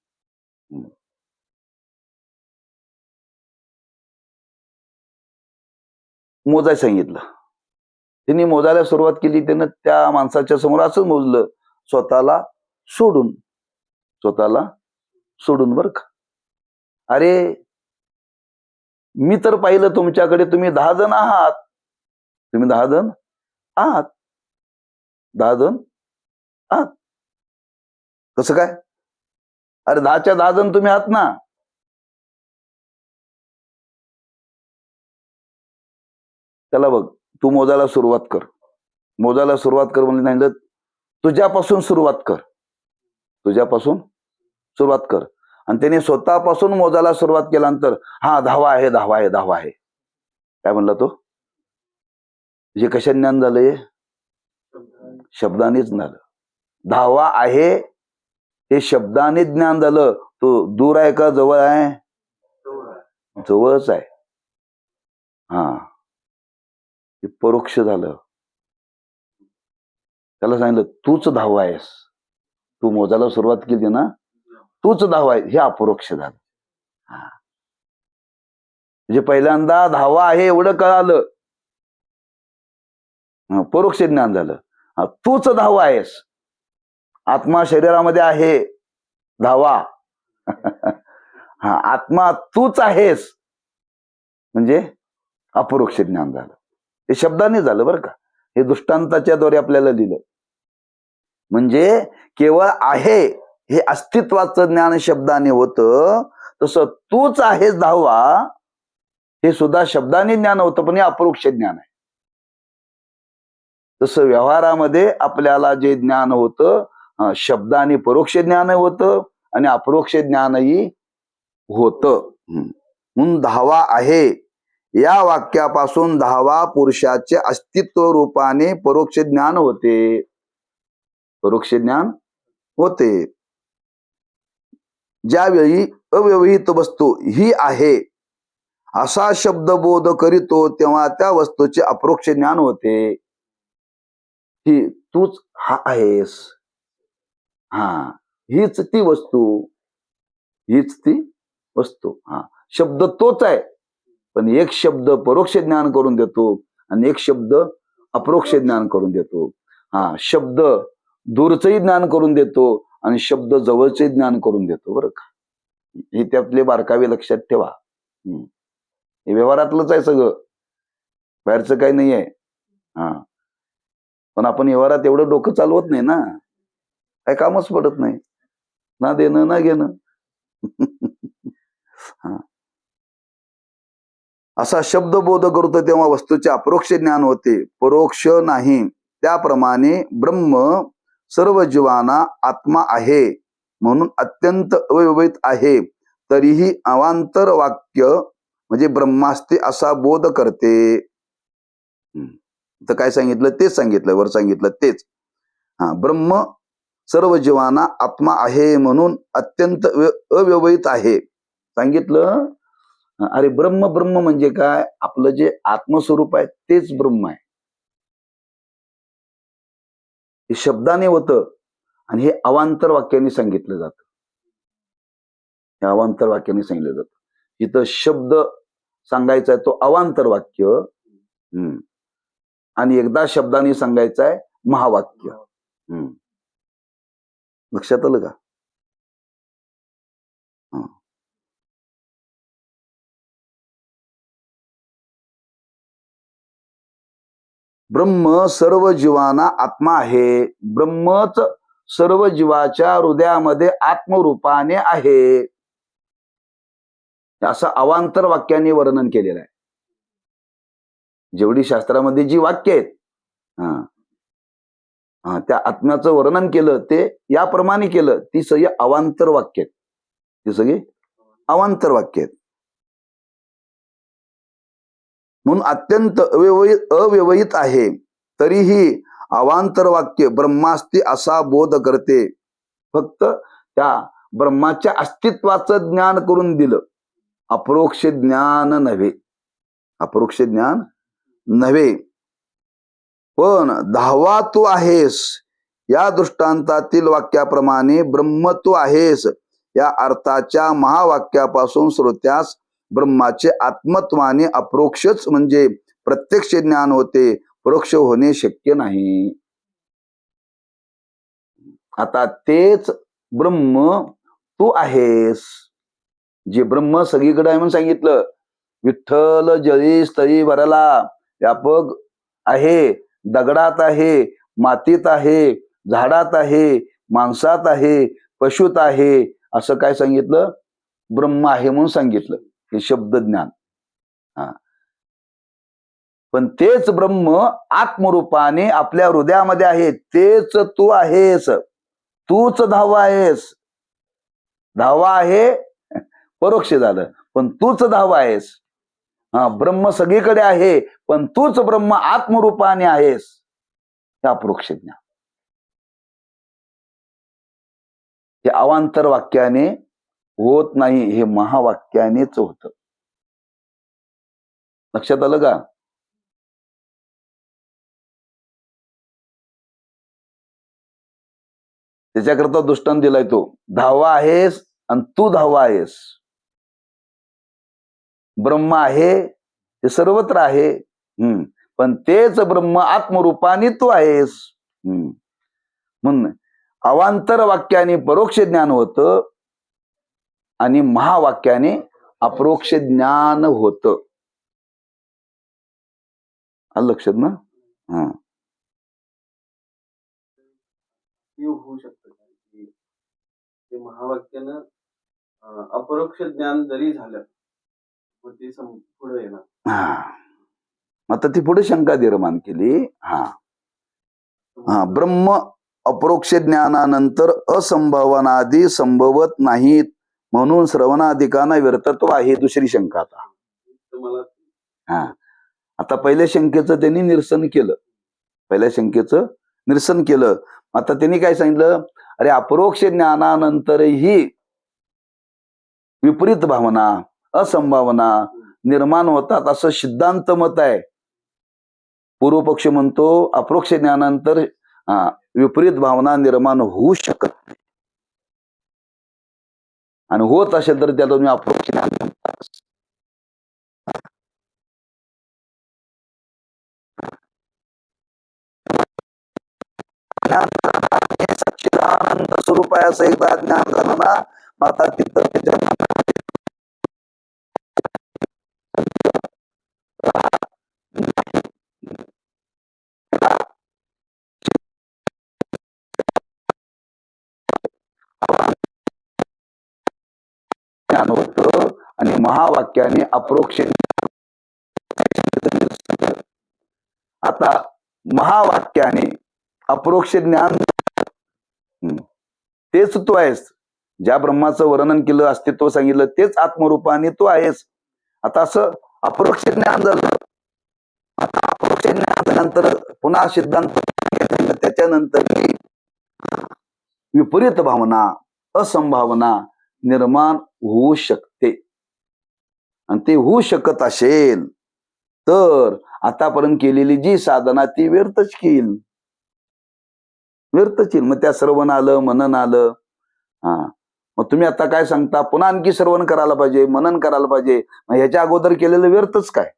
मोजाय सांगितलं. त्यांनी मोजायला सुरुवात केली. त्यानं त्या माणसाच्या समोर असं मोजलं, स्वतःला सोडून. स्वतःला सोडून बरं का. अरे मी तर पाहिलं तुमच्याकडे, तुम्ही 10 जण आहात. तुम्ही 10 जण आहात. 10 जण आहात. कसं काय? अरे 10च्या 10 जण तुम्ही आहात ना. त्याला बघ, तू मोजायला सुरुवात कर. मोजायला सुरुवात कर म्हणजे नाही, तुझ्यापासून सुरुवात कर. तुझ्यापासून सुरुवात कर. आणि त्याने स्वतःपासून मोजायला सुरुवात केल्यानंतर, हा 10वा आहे, 10वा आहे, 10वा आहे. काय म्हणला तो? जे कशा ज्ञान झालंय? शब्दानेच झालं. 10वा आहे हे शब्दाने ज्ञान झालं. तो दूर आहे का जवळ आहे? जवळच आहे. हा, हे परोक्ष झालं. त्याला सांगितलं, तूच 10वा आहेस. तू मोजायला सुरुवात केली ना, तूच 10वा आहे. हे अपरोक्ष झालं. म्हणजे पहिल्यांदा 10वा आहे एवढं कळालं, परोक्ष ज्ञान झालं. तूच 10वा आहेस. आत्मा शरीरामध्ये आहे 10वा. हा, आत्मा तूच आहेस म्हणजे अपरोक्ष ज्ञान झालं. हे शब्दाने झालं बरं का. हे दृष्टांताच्या द्वारे आपल्याला दिलं. म्हणजे केवळ आहे हे अस्तित्वाचं ज्ञान शब्दाने होतं, तसं तूच आहेस 10वा हे सुद्धा शब्दाने ज्ञान होतं, पण हे अपरोक्ष ज्ञान आहे. तसं व्यवहारामध्ये आपल्याला जे ज्ञान होतं, शब्दाने परोक्ष ज्ञान होतं आणि अपरोक्ष ज्ञानही होतं. म्हणून 10वा आहे या वाक्यापासून 10वा पुरुषाचे अस्तित्व रूपाने परोक्ष ज्ञान होते. परोक्ष ज्ञान होते. ज्यावेळी अव्यवहित वस्तू ही आहे असा शब्दबोध करीतो, तेव्हा त्या वस्तूचे अपरोक्ष ज्ञान होते. ही तूच हा आहेस. हा, हीच ती वस्तू. हीच ती वस्तू. हा, शब्द तोच आहे, पण एक शब्द परोक्ष ज्ञान करून देतो आणि एक शब्द अपरोक्ष ज्ञान करून देतो. हा, शब्द दूरचंही ज्ञान करून देतो आणि शब्द जवळचे ज्ञान करून देतो. बरं का. हे त्यातले बारकावे लक्षात ठेवा. हे व्यवहारातलंच आहे सगळं, बाहेरचं काही नाही आहे. हा, पण आपण व्यवहारात एवढं डोकं चालवत नाही ना, काय कामच पडत नाही, ना देणं ना घेणं. हा, असा शब्दबोध करतो तेव्हा वस्तूचे अपरोक्ष ज्ञान होते, परोक्ष नाही. त्याप्रमाणे ब्रह्म सर्व जीवांना आत्मा आहे म्हणून अत्यंत अव्यवहित आहे, तरीही अवांतर वाक्य म्हणजे ब्रह्मास्ती असा बोध करते. तर काय सांगितलं? तेच सांगितलं, वर सांगितलं तेच. हा, ब्रह्म सर्व जीवांना आत्मा आहे म्हणून अत्यंत अव्यवहित आहे सांगितलं. अरे ब्रह्म, ब्रह्म म्हणजे काय? आपलं जे आत्मस्वरूप आहे तेच ब्रह्म आहे. हे शब्दाने होतं आणि हे अवांतर वाक्याने सांगितलं जातं. हे अवांतर वाक्याने सांगितलं जातं. इथं शब्द सांगायचा आहे तो अवांतर वाक्य, आणि एकदा शब्दाने सांगायचं आहे महावाक्य. लक्षात आलं का? ब्रह्म सर्व जीवांना आत्मा आहे. ब्रह्मच सर्व जीवाच्या हृदयामध्ये आत्मरूपाने आहे, असं अवांतर वाक्याने वर्णन केलेलं आहे. जेवढी शास्त्रामध्ये जी वाक्य आहेत त्या आत्म्याचं वर्णन केलं ते याप्रमाणे केलं. ती सगळी अवांतर वाक्य आहेत. ती सगळी अवांतर वाक्य आहेत. म्हणून अत्यंत अव्यवहित आहे. तरीही अवांतर वाक्य ब्रह्मास्ती असा बोध करते. फक्त त्या ब्रह्माच्या अस्तित्वाचं ज्ञान करून दिलं, अपरोक्ष ज्ञान नव्हे. अपरोक्ष ज्ञान नव्हे. पण धावा तू आहेस या दृष्टांतातील वाक्याप्रमाणे ब्रह्म तू आहेस या अर्थाच्या महावाक्यापासून श्रोत्यास ब्रह्माचे आत्मत्वाने अप्रोक्षच म्हणजे प्रत्यक्ष ज्ञान होते. परोक्ष होणे शक्य नाही. आता तेच ब्रह्म तू आहेस. जे ब्रह्म सगळीकडे आहे म्हणून सांगितलं. विठ्ठल जळी स्थळी भरला, व्यापक आहे. दगडात आहे, मातीत आहे, झाडात आहे, माणसात आहे, पशुत आहे. असं काय सांगितलं? ब्रह्म आहे म्हणून सांगितलं. हे शब्द ज्ञान. पण तेच ब्रह्म आत्मरूपाने आपल्या हृदयामध्ये आहे. तेच तू आहेस. तूच धावा आहेस. धावा आहे परोक्ष झालं, पण तूच धावा आहेस. ब्रह्म सगळीकडे आहे, पण तूच ब्रह्म आत्मरूपाने आहेस. हे अपरोक्ष ज्ञान. हे अवांतर वाक्याने होत नाही, हे महावाक्यानेच होत. लक्षात आलं का? त्याच्याकरता दृष्टांत दिलाय तो. धावा आहेस आणि तू धावा आहेस. ब्रह्म आहे ते सर्वत्र आहे, पण तेच ब्रह्म आत्मरूपाने तू आहेस. म्हणून अवांतर वाक्याने परोक्ष ज्ञान होतं आणि महावाक्याने अपरोक्ष ज्ञान होतं. आलं लक्षात ना? होऊ शकतं की महावाक्यानं अपरोक्ष ज्ञान जरी झालं ते पुढे येणार. आता ती पुढे शंका निर्माण केली. ब्रह्म अपरोक्ष ज्ञानानंतर असंभवनादी संभवत नाहीत म्हणून श्रवणाधिकांना व्यर्थत्व आहे. दुसरी शंका आता पहिल्या शंकेचं त्यांनी निरसन केलं. पहिल्या शंकेचं निरसन केलं. आता त्यांनी काय सांगितलं? अरे अपरोक्ष ज्ञानानंतरही विपरीत भावना असंभावना निर्माण होतात असं सिद्धांत मत आहे. पूर्व पक्ष म्हणतो अपरोक्ष ज्ञानानंतर विपरीत भावना निर्माण होऊ शकत नाही, आणि होत असेल तर त्याला तुम्ही अपरोक्ष ज्ञान म्हणता. सच्चिदानंद स्वरूप आहे असं एकदा ज्ञान झालं ना, आता तिथं ज्ञान होतं आणि महावाक्याने अप्रोक्ष. आता महावाक्याने अप्रोक्ष ज्ञान तेच तू आहेस. ज्या ब्रह्माचं वर्णन केलं, अस्तित्व सांगितलं, तेच आत्मरूपाने तू आहेस. आता असं अपरोक्ष ज्ञान झालं. आता अपरोक्ष ज्ञान झाल्यानंतर पुन्हा सिद्धांत त्याच्यानंतर विपरीत भावना असंभावना निर्माण होऊ शकते. आणि ते होऊ शकत असेल तर आतापर्यंत केलेली जी साधना ती व्यर्थच येईल. व्यर्थच येईल. मग त्या श्रवण आलं, मनन आलं. मग तुम्ही आता काय सांगता? पुन्हा आणखी श्रवण करायला पाहिजे, मनन करायला पाहिजे. मग ह्याच्या अगोदर केलेलं व्यर्थच काय?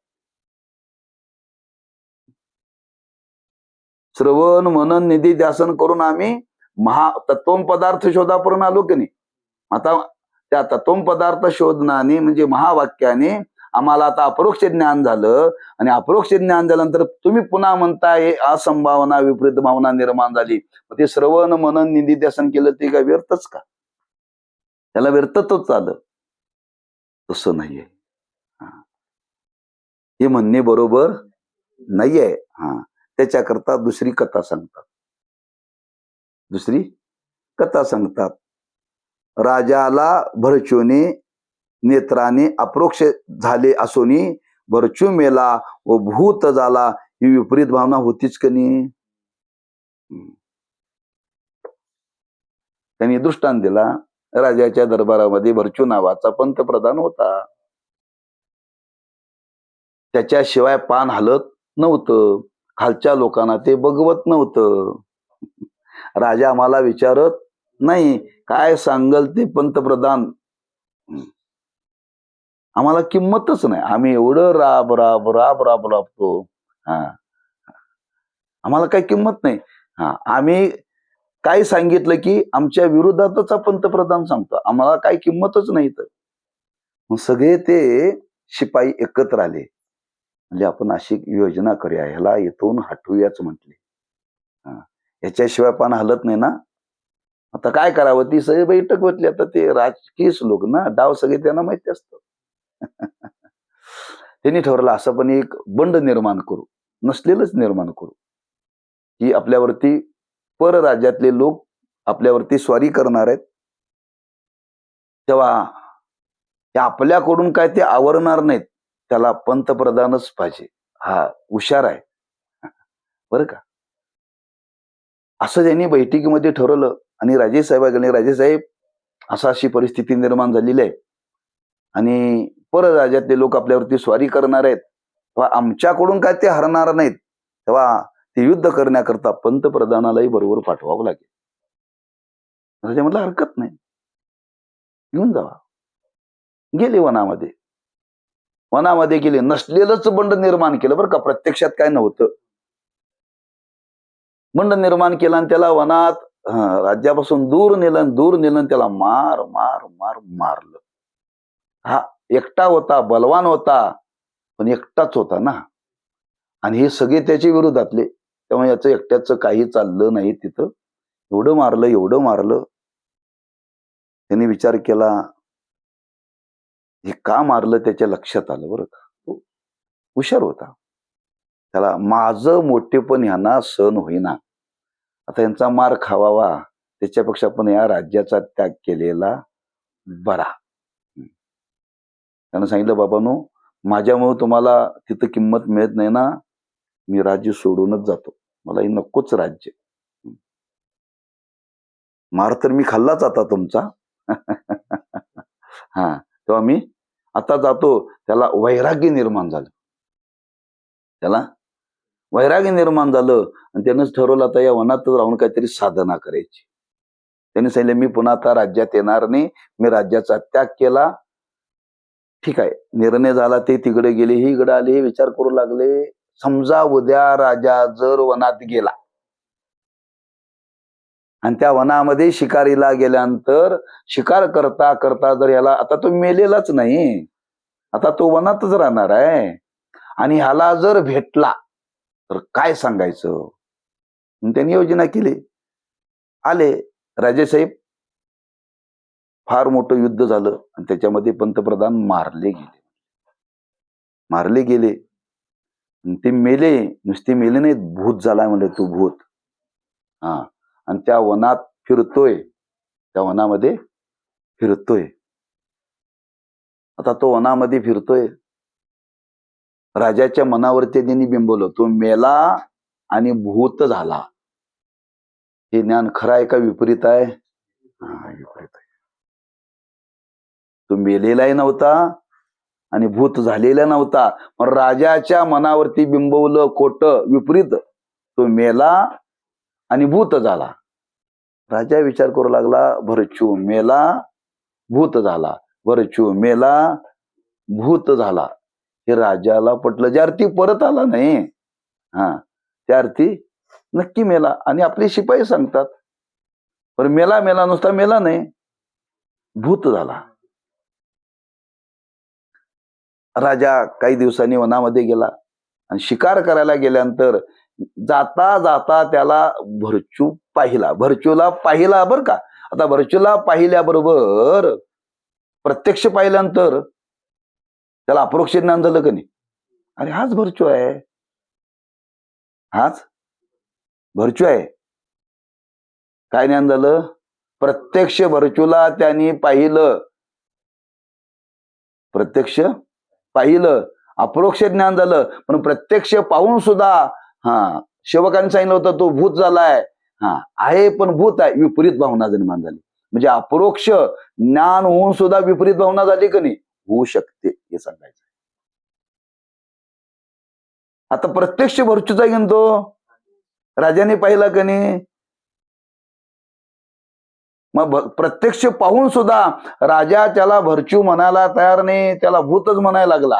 श्रवण मनन निधी ध्यासन करून आम्ही तत्वम पदार्थ शोधापर्यंत आलो की नाही. आता त्या तत्वम पदार्थ शोधनाने म्हणजे महावाक्याने आम्हाला आता अपरोक्ष ज्ञान झालं आणि अपरोक्ष ज्ञान झाल्यानंतर तुम्ही पुन्हा म्हणताय असंभावना विपरीत भावना निर्माण झाली. ते श्रवण मनन निधिध्यासन केलं ते काय व्यर्थच का? त्याला व्यर्थच आलं. तसं नाहीये. हे म्हणणे बरोबर नाहीये. त्याच्याकरता दुसरी कथा सांगतात. दुसरी कथा सांगतात. राजाला भरचूने नेत्राने अप्रोक्ष झाले असोनी भरचू मेला व भूत झाला, ही विपरीत भावना होतीच का नाही? त्यांनी दृष्टांत दिला. राजाच्या दरबारामध्ये भरचू नावाचा पंतप्रधान होता. त्याच्याशिवाय पान हलत नव्हतं. खालच्या लोकांना ते बघवत नव्हतं. राजा आम्हाला विचारत नाही, काय सांगल ते पंतप्रधान. आम्हाला किंमतच नाही. आम्ही एवढं राब राब राब राब राबतो. आम्हाला काही किंमत नाही. आम्ही काय सांगितलं की आमच्या विरोधातच पंतप्रधान सांगतो. आम्हाला काही किंमतच नाही. तर मग सगळे ते शिपाई एकत्र आले. म्हणजे आपण अशी योजना करूया, ह्याला इथून हटवूयाच म्हटले. याच्याशिवाय पान हलत नाही ना. आता काय करावं? ती सगळी बैठक बसली. आता ते राजकीय लोक ना, डाव सगळे त्यांना माहिती असतं. त्यांनी ठरवलं असं पण एक बंड निर्माण करू, नसलेलंच निर्माण करू, की आपल्यावरती परराज्यातले लोक आपल्यावरती स्वारी करणार आहेत. तेव्हा आपल्याकडून काय ते आवरणार नाहीत. त्याला पंतप्रधानच पाहिजे. हा हुशार आहे बरं का. असं त्यांनी बैठकीमध्ये ठरवलं. आणि राजेसाहेबांनी, राजेसाहेब अशी परिस्थिती निर्माण झालेली आहे आणि परराज्यातले लोक आपल्यावरती स्वारी करणार आहेत, तेव्हा आमच्याकडून काय ते हरणार नाहीत. तेव्हा ते युद्ध करण्याकरता पंतप्रधानालाही बरोबर पाठवावं लागेल. राजा म्हटलं हरकत नाही, घेऊन जावा. गेले वनामध्ये. वनामध्ये गेले. नसलेलंच बंड निर्माण केलं बरं का. प्रत्यक्षात काय नव्हतं. बंड निर्माण केला आणि त्याला वनात राज्यापासून दूर नेलं. दूर नेलं त्याला मार मार मार मारलं. हा एकटा होता, बलवान होता, पण एकटाच होता ना. आणि हे सगळे त्याच्या विरोधातले. तेव्हा याचं एकट्याचं काही चाललं नाही तिथं. एवढं मारलं, एवढं मारलं. त्यांनी विचार केला, हे का मारलं त्याच्या लक्षात आलं बरं का. तो हुशार होता. त्याला माझं मोठेपण ह्यांना सहन होईना. आता यांचा मार खावावा, त्याच्यापेक्षा पण या राज्याचा त्याग केलेला बरा. त्यानं सांगितलं, बाबांनो, माझ्यामुळे तुम्हाला तिथं किंमत मिळत नाही ना, मी राज्य सोडूनच जातो. मला हे नकोच राज्य. मार तर मी खाल्लाच आता तुमचा. तेव्हा मी आता जातो. त्याला वैराग्य निर्माण झालं. त्याला वैराग्य निर्माण झालं आणि त्यानंच ठरवलं आता या वनातच राहून काहीतरी साधना करायची. त्यांनी सांगितलं, मी पुन्हा आता राज्यात येणार नाही. मी राज्याचा त्याग केला. ठीक आहे, निर्णय झाला. ते तिकडे गेले, ही इकडे आले. हे विचार करू लागले, समजा उद्या राजा जर वनात गेला आणि त्या वनामध्ये शिकारीला गेल्यानंतर शिकार करता करता जर याला, आता तो मेलेलाच नाही, आता तो वनातच राहणार आहे, आणि ह्याला जर भेटला तर काय सांगायचं. त्यांनी योजना केली. आले राजेसाहेब. फार मोठं युद्ध झालं आणि त्याच्यामध्ये पंतप्रधान मारले गेले. ते मेले. नुसते मेले नाहीत, भूत झाला म्हणजे तो भूत. आणि त्या वनात फिरतोय. त्या वनामध्ये फिरतोय. आता तो वनामध्ये फिरतोय. राजाच्या मनावरती त्यांनी बिंबवलं, तो मेला आणि भूत झाला. हे ज्ञान खरं आहे का विपरीत आहे? विपरीत आहे. तो मेलेलाही नव्हता आणि भूत झालेला नव्हता. पण राजाच्या मनावरती बिंबवलं खोटं, विपरीत. तो मेला आणि भूत झाला. राजा विचार करू लागला, भरचू मेला, भूत झाला. भरचू मेला, भूत झाला. हे राजाला पटलं. ज्या अर्थी परत आला नाही, त्या अर्थी नक्की मेला. आणि आपले शिपाई सांगतात, पण मेला मेला नुसता मेला नाही, भूत झाला. राजा काही दिवसांनी वनामध्ये गेला आणि शिकार करायला गेल्यानंतर जाता जाता त्याला भरचू पाहिला. भरचूला पाहिला बर का. आता भरचूला पाहिल्याबरोबर प्रत्यक्ष पाहिल्यानंतर त्याला अपरोक्ष ज्ञान झालं का नाही? अरे हाच भरचू आहे, हाच भरचू आहे. काय ज्ञान झालं? प्रत्यक्ष भरचूला त्यांनी पाहिलं, प्रत्यक्ष पाहिलं, अपरोक्ष ज्ञान झालं. पण प्रत्यक्ष पाहून सुद्धा सेवकांनी सांगितलं होतं तो भूत झालाय. आहे पण भूत आहे, विपरीत भावना निर्माण झाली. म्हणजे अपरोक्ष ज्ञान होऊन सुद्धा विपरीत भावना झाली का नाही? होऊ शकते, हे सांगायचं. आता प्रत्यक्ष भरचूचा घेऊन तो राजाने पाहिला का नाही? मग प्रत्यक्ष पाहून सुद्धा राजा त्याला भरचू म्हणायला तयार नाही, त्याला भूतच म्हणायला लागला.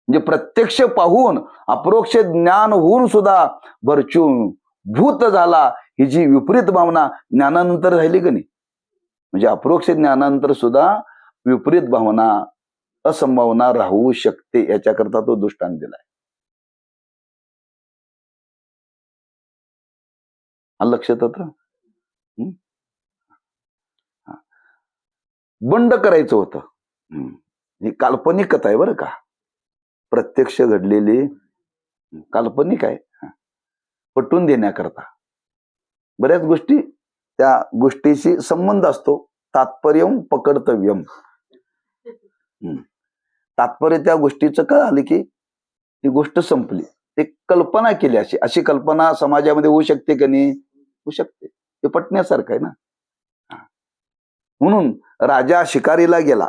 म्हणजे प्रत्यक्ष पाहून अपरोक्ष ज्ञान होऊन सुद्धा भरचू भूत झाला, ही जी विपरीत भावना ज्ञानानंतर राहिली का नाही? म्हणजे अपरोक्ष ज्ञानानंतर सुद्धा विपरीत भावना, असंभावना राहू शकते, याच्याकरता तो दृष्टांत दिलाय. लक्षात होतं. बंड करायचं होतं. ही काल्पनिक कथा आहे बरं का, प्रत्यक्ष घडलेली काल्पनिक आहे. पटवून देण्याकरता बऱ्याच गोष्टी, त्या गोष्टीशी संबंध असतो. तात्पर्यम पकडतव्यम. तात्पर्य त्या गोष्टीचं काय आलं की ती गोष्ट संपली. एक कल्पना केली, अशी कल्पना समाजामध्ये होऊ शकते का नाही? होऊ शकते. ते पटण्यासारखं आहे ना. म्हणून राजा शिकारीला गेला,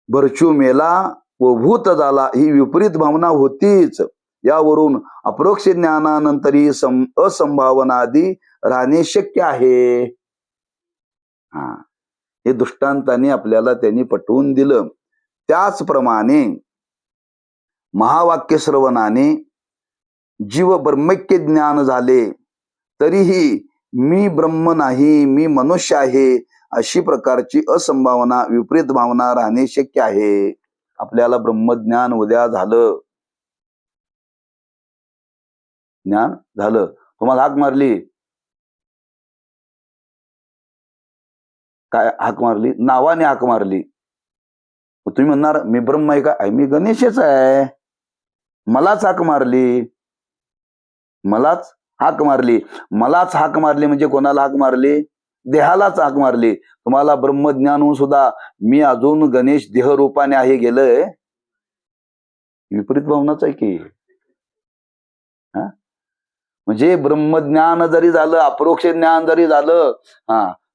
भरचू मेला व भूत झाला, ही विपरीत भावना होतीच. यावरून अपरोक्ष ज्ञानानंतरही असंभावनादी राहणे शक्य आहे. हे दृष्टांताने आपल्याला त्यांनी पटवून दिलं. त्याचप्रमाणे महावाक्य श्रवणाने जीव ब्रह्मैक्य ज्ञान झाले तरीही मी ब्रह्म नाही, मी मनुष्य आहे, अशी प्रकारची असंभावना, विपरीत भावना राहणे शक्य आहे. आपल्याला ब्रह्मज्ञान उद्या झालं, ज्ञान झालं, तुम्हाला हाक मारली, काय हाक मारली? नावाने हाक मारली. तुम्ही म्हणणार मी ब्रह्म आहे का? मी गणेशच आहे. मलाच हाक मारली, मलाच हाक मारली. मलाच हाक मारली म्हणजे कोणाला हाक मारली? देहालाच हाक मारली. तुम्हाला ब्रह्मज्ञान होऊन सुद्धा मी अजून गणेश देह रूपाने आहे गेलंय, विपरीत भावनाच आहे की. म्हणजे ब्रह्मज्ञान जरी झालं, अपरोक्ष ज्ञान जरी झालं,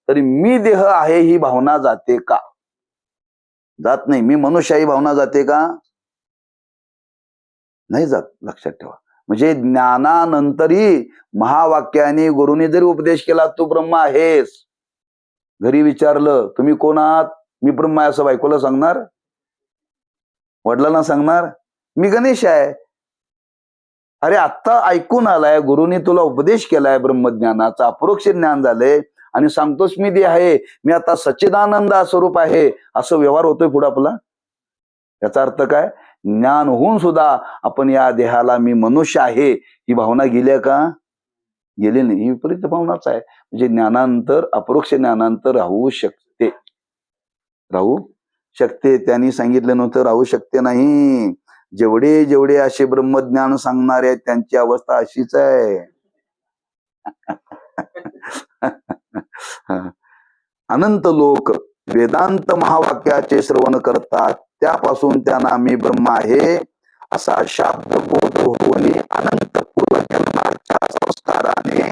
तरी मी देह आहे ही भावना जाते का? जात नाही. मी मनुष्य ही भावना जाते का? नाही जात. लक्षात ठेवा. म्हणजे ज्ञानानंतरही महावाक्याने गुरुने जरी उपदेश केला तू ब्रह्म आहेस, घरी विचारलं तुम्ही कोण आहात? मी ब्रह्म आहे असं बायकोला सांगणार? वडिलांना सांगणार मी गणेश आहे? अरे आत्ता ऐकून आलाय, गुरुनी तुला उपदेश केलाय ब्रह्मज्ञानाचा, अपरोक्ष ज्ञान झालंय आणि सांगतोस मी देह आहे, मी आता सच्चिदानंद स्वरूप आहे, असं व्यवहार होतोय पुढे आपला. याचा अर्थ काय? ज्ञान होऊन सुद्धा आपण या देहाला मी मनुष्य आहे ही भावना गेली का? गेली नाही. ही विपरीत भावनाच आहे. म्हणजे ज्ञानानंतर, अपरोक्ष ज्ञानानंतर राहू शकते, राहू शकते. त्यांनी सांगितलं नव्हतं राहू शकते नाही. जेवढे जेवढे असे ब्रह्मज्ञान सांगणारे आहेत त्यांची अवस्था अशीच आहे. अनंत लोक वेदांत महावाक्याचे श्रवण करतात, त्यापासून त्यांना मी ब्रह्म आहे असा शाब्द बोध होऊन अनंत पूर्वजन्माच्या संस्काराने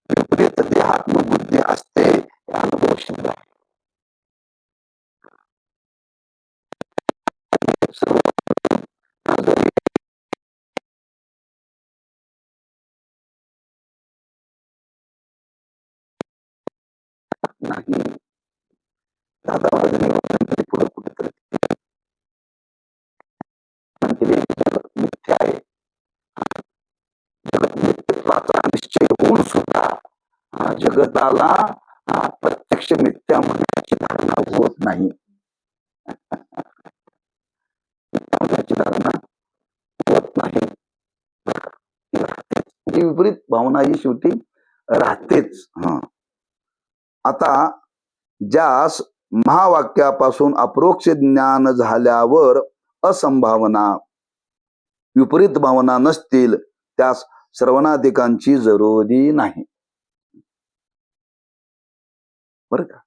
विपरीत देहात्मबुद्धी असते. अनुभव सिद्ध आहे. नाही दादा पुढे कुठेतरी मिथ्या आहे. जगत मिथ्यत्वाचा निश्चय होऊन सुद्धा जगताला प्रत्यक्ष मिथ्या म्हणण्याची धारणा होत नाही. धारणा होत नाही. ही विपरीत भावना ही शेवटी राहतेच. आता ज्यास महावाक्यापासून अप्रोक्ष ज्ञान झाल्यावर असंभावना विपरीत भावना नसतील त्यास श्रवणाधिकांची जरुरी नाही. बरं का?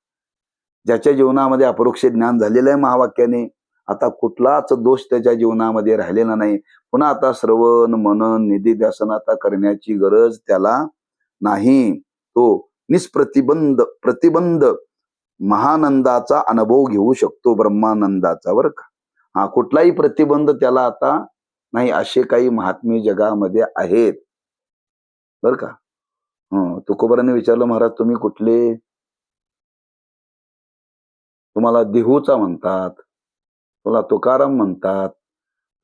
ज्याच्या जीवनामध्ये अप्रोक्ष ज्ञान झालेलं आहे महावाक्याने, आता कुठलाच दोष त्याच्या जीवनामध्ये राहिलेला नाही. पुन्हा आता श्रवण मनन निधिध्यासन आता करण्याची गरज त्याला नाही. तो प्रतिबंध महानंदाचा अनुभव घेऊ शकतो, ब्रह्मानंदाचा. बरं का? कुठलाही प्रतिबंध त्याला आता नाही. असे काही महात्मे जगामध्ये आहेत. बर का? तुकोबाराने विचारलं, महाराज तुम्ही कुठले? तुम्हाला देहूचा म्हणतात, तुला तुकाराम म्हणतात.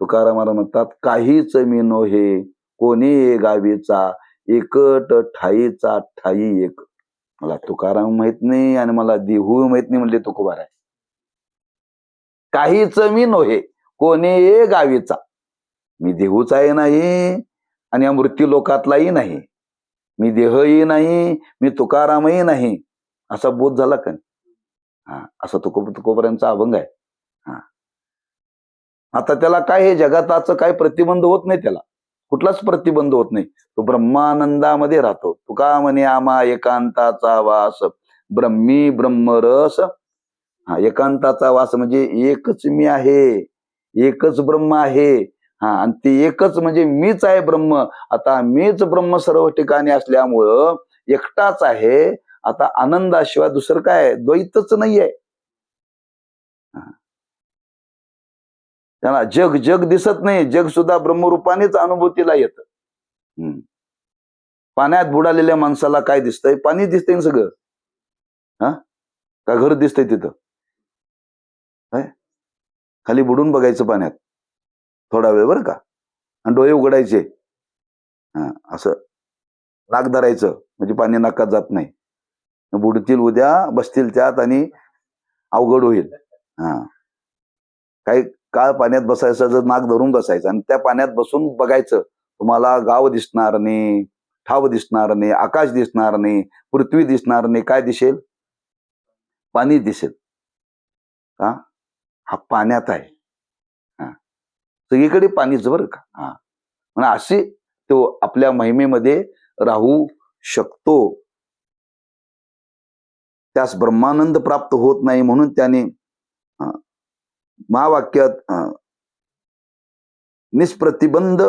तुकारामाला म्हणतात काहीच मी नोहे कोणी गावीचा, एकट ठाईचा ठाई एक. मला तुकाराम माहित नाही आणि मला देहू माहित नाही म्हणले तुकोबार आहे. काहीच मी नोहे कोणी गावीचा, मी देहूचाही नाही आणि या मृत्यू लोकातलाही नाही, मी देहही नाही, मी तुकारामही नाही, असा बोध झाला का? असा तुकोबारांचा अभंग आहे. आता त्याला काय हे जगाताचं काय प्रतिबंध होत नाही, त्याला कुठलाच प्रतिबंध होत नाही. तो ब्रह्मानंदामध्ये राहतो. तुका म्हणे आमा एकांताचा वास ब्रह्मी ब्रह्मरस. एकांताचा वास म्हणजे एकच मी आहे, एकच ब्रह्म आहे. आणि ते एकच म्हणजे मीच आहे ब्रह्म. आता मीच ब्रह्म सर्व ठिकाणी असल्यामुळं एकटाच आहे. आता आनंदाशिवाय दुसरं काय? द्वैतच नाहीये. त्याला जग जग दिसत नाही, जग सुद्धा ब्रह्मरूपानेच अनुभूतीला येत. पाण्यात बुडालेल्या माणसाला काय दिसतंय? पाणी दिसतंय सगळं. का घर दिसतंय तिथं? खाली बुडून बघायचं पाण्यात थोडा वेळ, बरं का, आणि डोळे उघडायचे. असं नाक धरायचं म्हणजे पाणी नाकात जात नाही. बुडतील उद्या, बसतील त्यात आणि अवघड होईल. काही काळ पाण्यात बसायचं, जर नाक धरून बसायचं आणि त्या पाण्यात बसून बघायचं. तुम्हाला गाव दिसणार नाही, ठाव दिसणार नाही, आकाश दिसणार नाही, पृथ्वी दिसणार नाही. काय दिसेल? पाणी दिसेल. का? हा पाण्यात आहे. सगळीकडे पाणीच, बरं का. म्हणजे अशी तो आपल्या महिमेमध्ये राहू शकतो. त्यास ब्रह्मानंद प्राप्त होत नाही म्हणून त्याने महावाक्यात निष्प्रतिबंध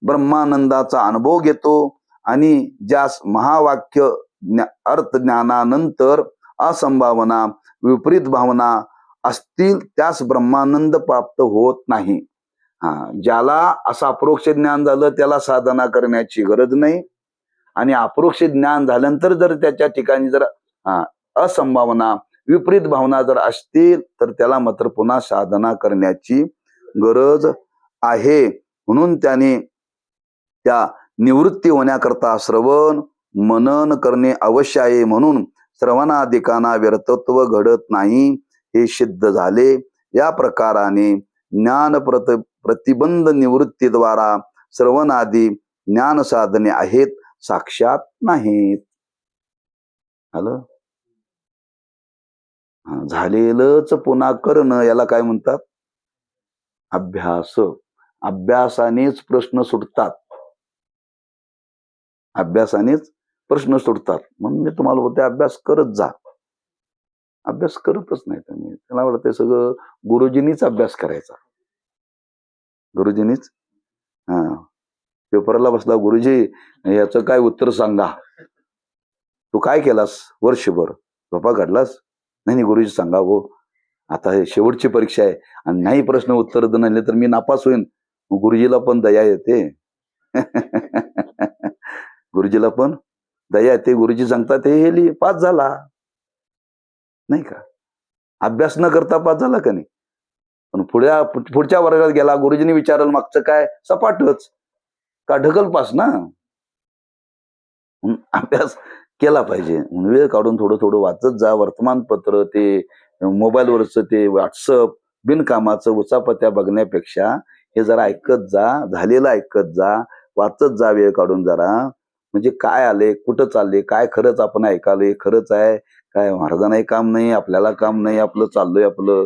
ब्रह्मानंदाचा अनुभव घेतो. आणि ज्यास महावाक्य अर्थ ज्ञानानंतर असंभावना विपरीत भावना असतील त्यास ब्रह्मानंद प्राप्त होत नाही. ज्याला असं अप्रोक्ष ज्ञान झालं त्याला साधना करण्याची गरज नाही. आणि अप्रोक्ष ज्ञान झाल्यानंतर जर त्याच्या ठिकाणी जर असंभावना विपरीत भावना जर असतील तर त्याला मात्र पुन्हा साधना करण्याची गरज आहे. म्हणून त्याने त्या निवृत्ती होण्याकरता श्रवण मनन करणे अवश्य आहे. म्हणून श्रवणाधिकांना व्यर्थत्व घडत नाही हे सिद्ध झाले. या प्रकाराने ज्ञान प्रतिबंध निवृत्तीद्वारा श्रवणादी ज्ञान साधने आहेत, साक्षात नाहीत. आलं? झालेलंच पुन्हा करणं याला काय म्हणतात? अभ्यास. अभ्यासानेच प्रश्न सुटतात. अभ्यासानेच प्रश्न सुटतात. म्हणून मी तुम्हाला बोलते अभ्यास करत जा. अभ्यास करतच नाही तुम्ही. त्याला वाटतं सगळं गुरुजींनीच अभ्यास करायचा. गुरुजींनीच पेपरला बसला, गुरुजी याचं काय उत्तर सांगा. तू काय केलास वर्षभर? झोपा काढलास? नाही गुरुजी सांगा. हो आता हे शेवटची परीक्षा आहे आणि नाही प्रश्न उत्तर दिले तर मी नापास होईन. गुरुजीला पण दया येते. गुरुजीला पण दया येते. गुरुजी सांगतात हे पास झाला नाही का? अभ्यास न करता पास झाला का नाही? पण पुढच्या वर्गात गेला, गुरुजींनी विचारलं मागचं काय? सपाटच. का ढकल पास ना. अभ्यास केला पाहिजे. म्हणून वेळ काढून थोडं थोडं वाचत जा. वर्तमानपत्र, ते मोबाईलवरचं ते व्हॉट्सअप, बिनकामाचं उचापत्या बघण्यापेक्षा हे जरा ऐकत जा, झालेलं ऐकत जा, वाचत जा वेळ काढून जरा. म्हणजे काय आले, कुठं चालले, काय खरंच आपण ऐकाले, खरंच आहे काय, महाराजांनाही काम नाही, आपल्याला काम नाही, आपलं चाललोय आपलं,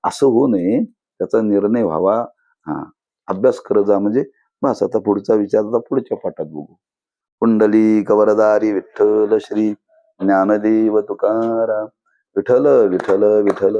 असं होऊ नये. त्याचा निर्णय व्हावा. हा, अभ्यास करत जा. म्हणजे बस, आता पुढचा विचार आता पुढच्या पाठात बघू. कुंडली कवरदारी विठ्ठल श्री ज्ञानदेव तुकाराम. विठ्ठल विठ्ठल विठ्ठल.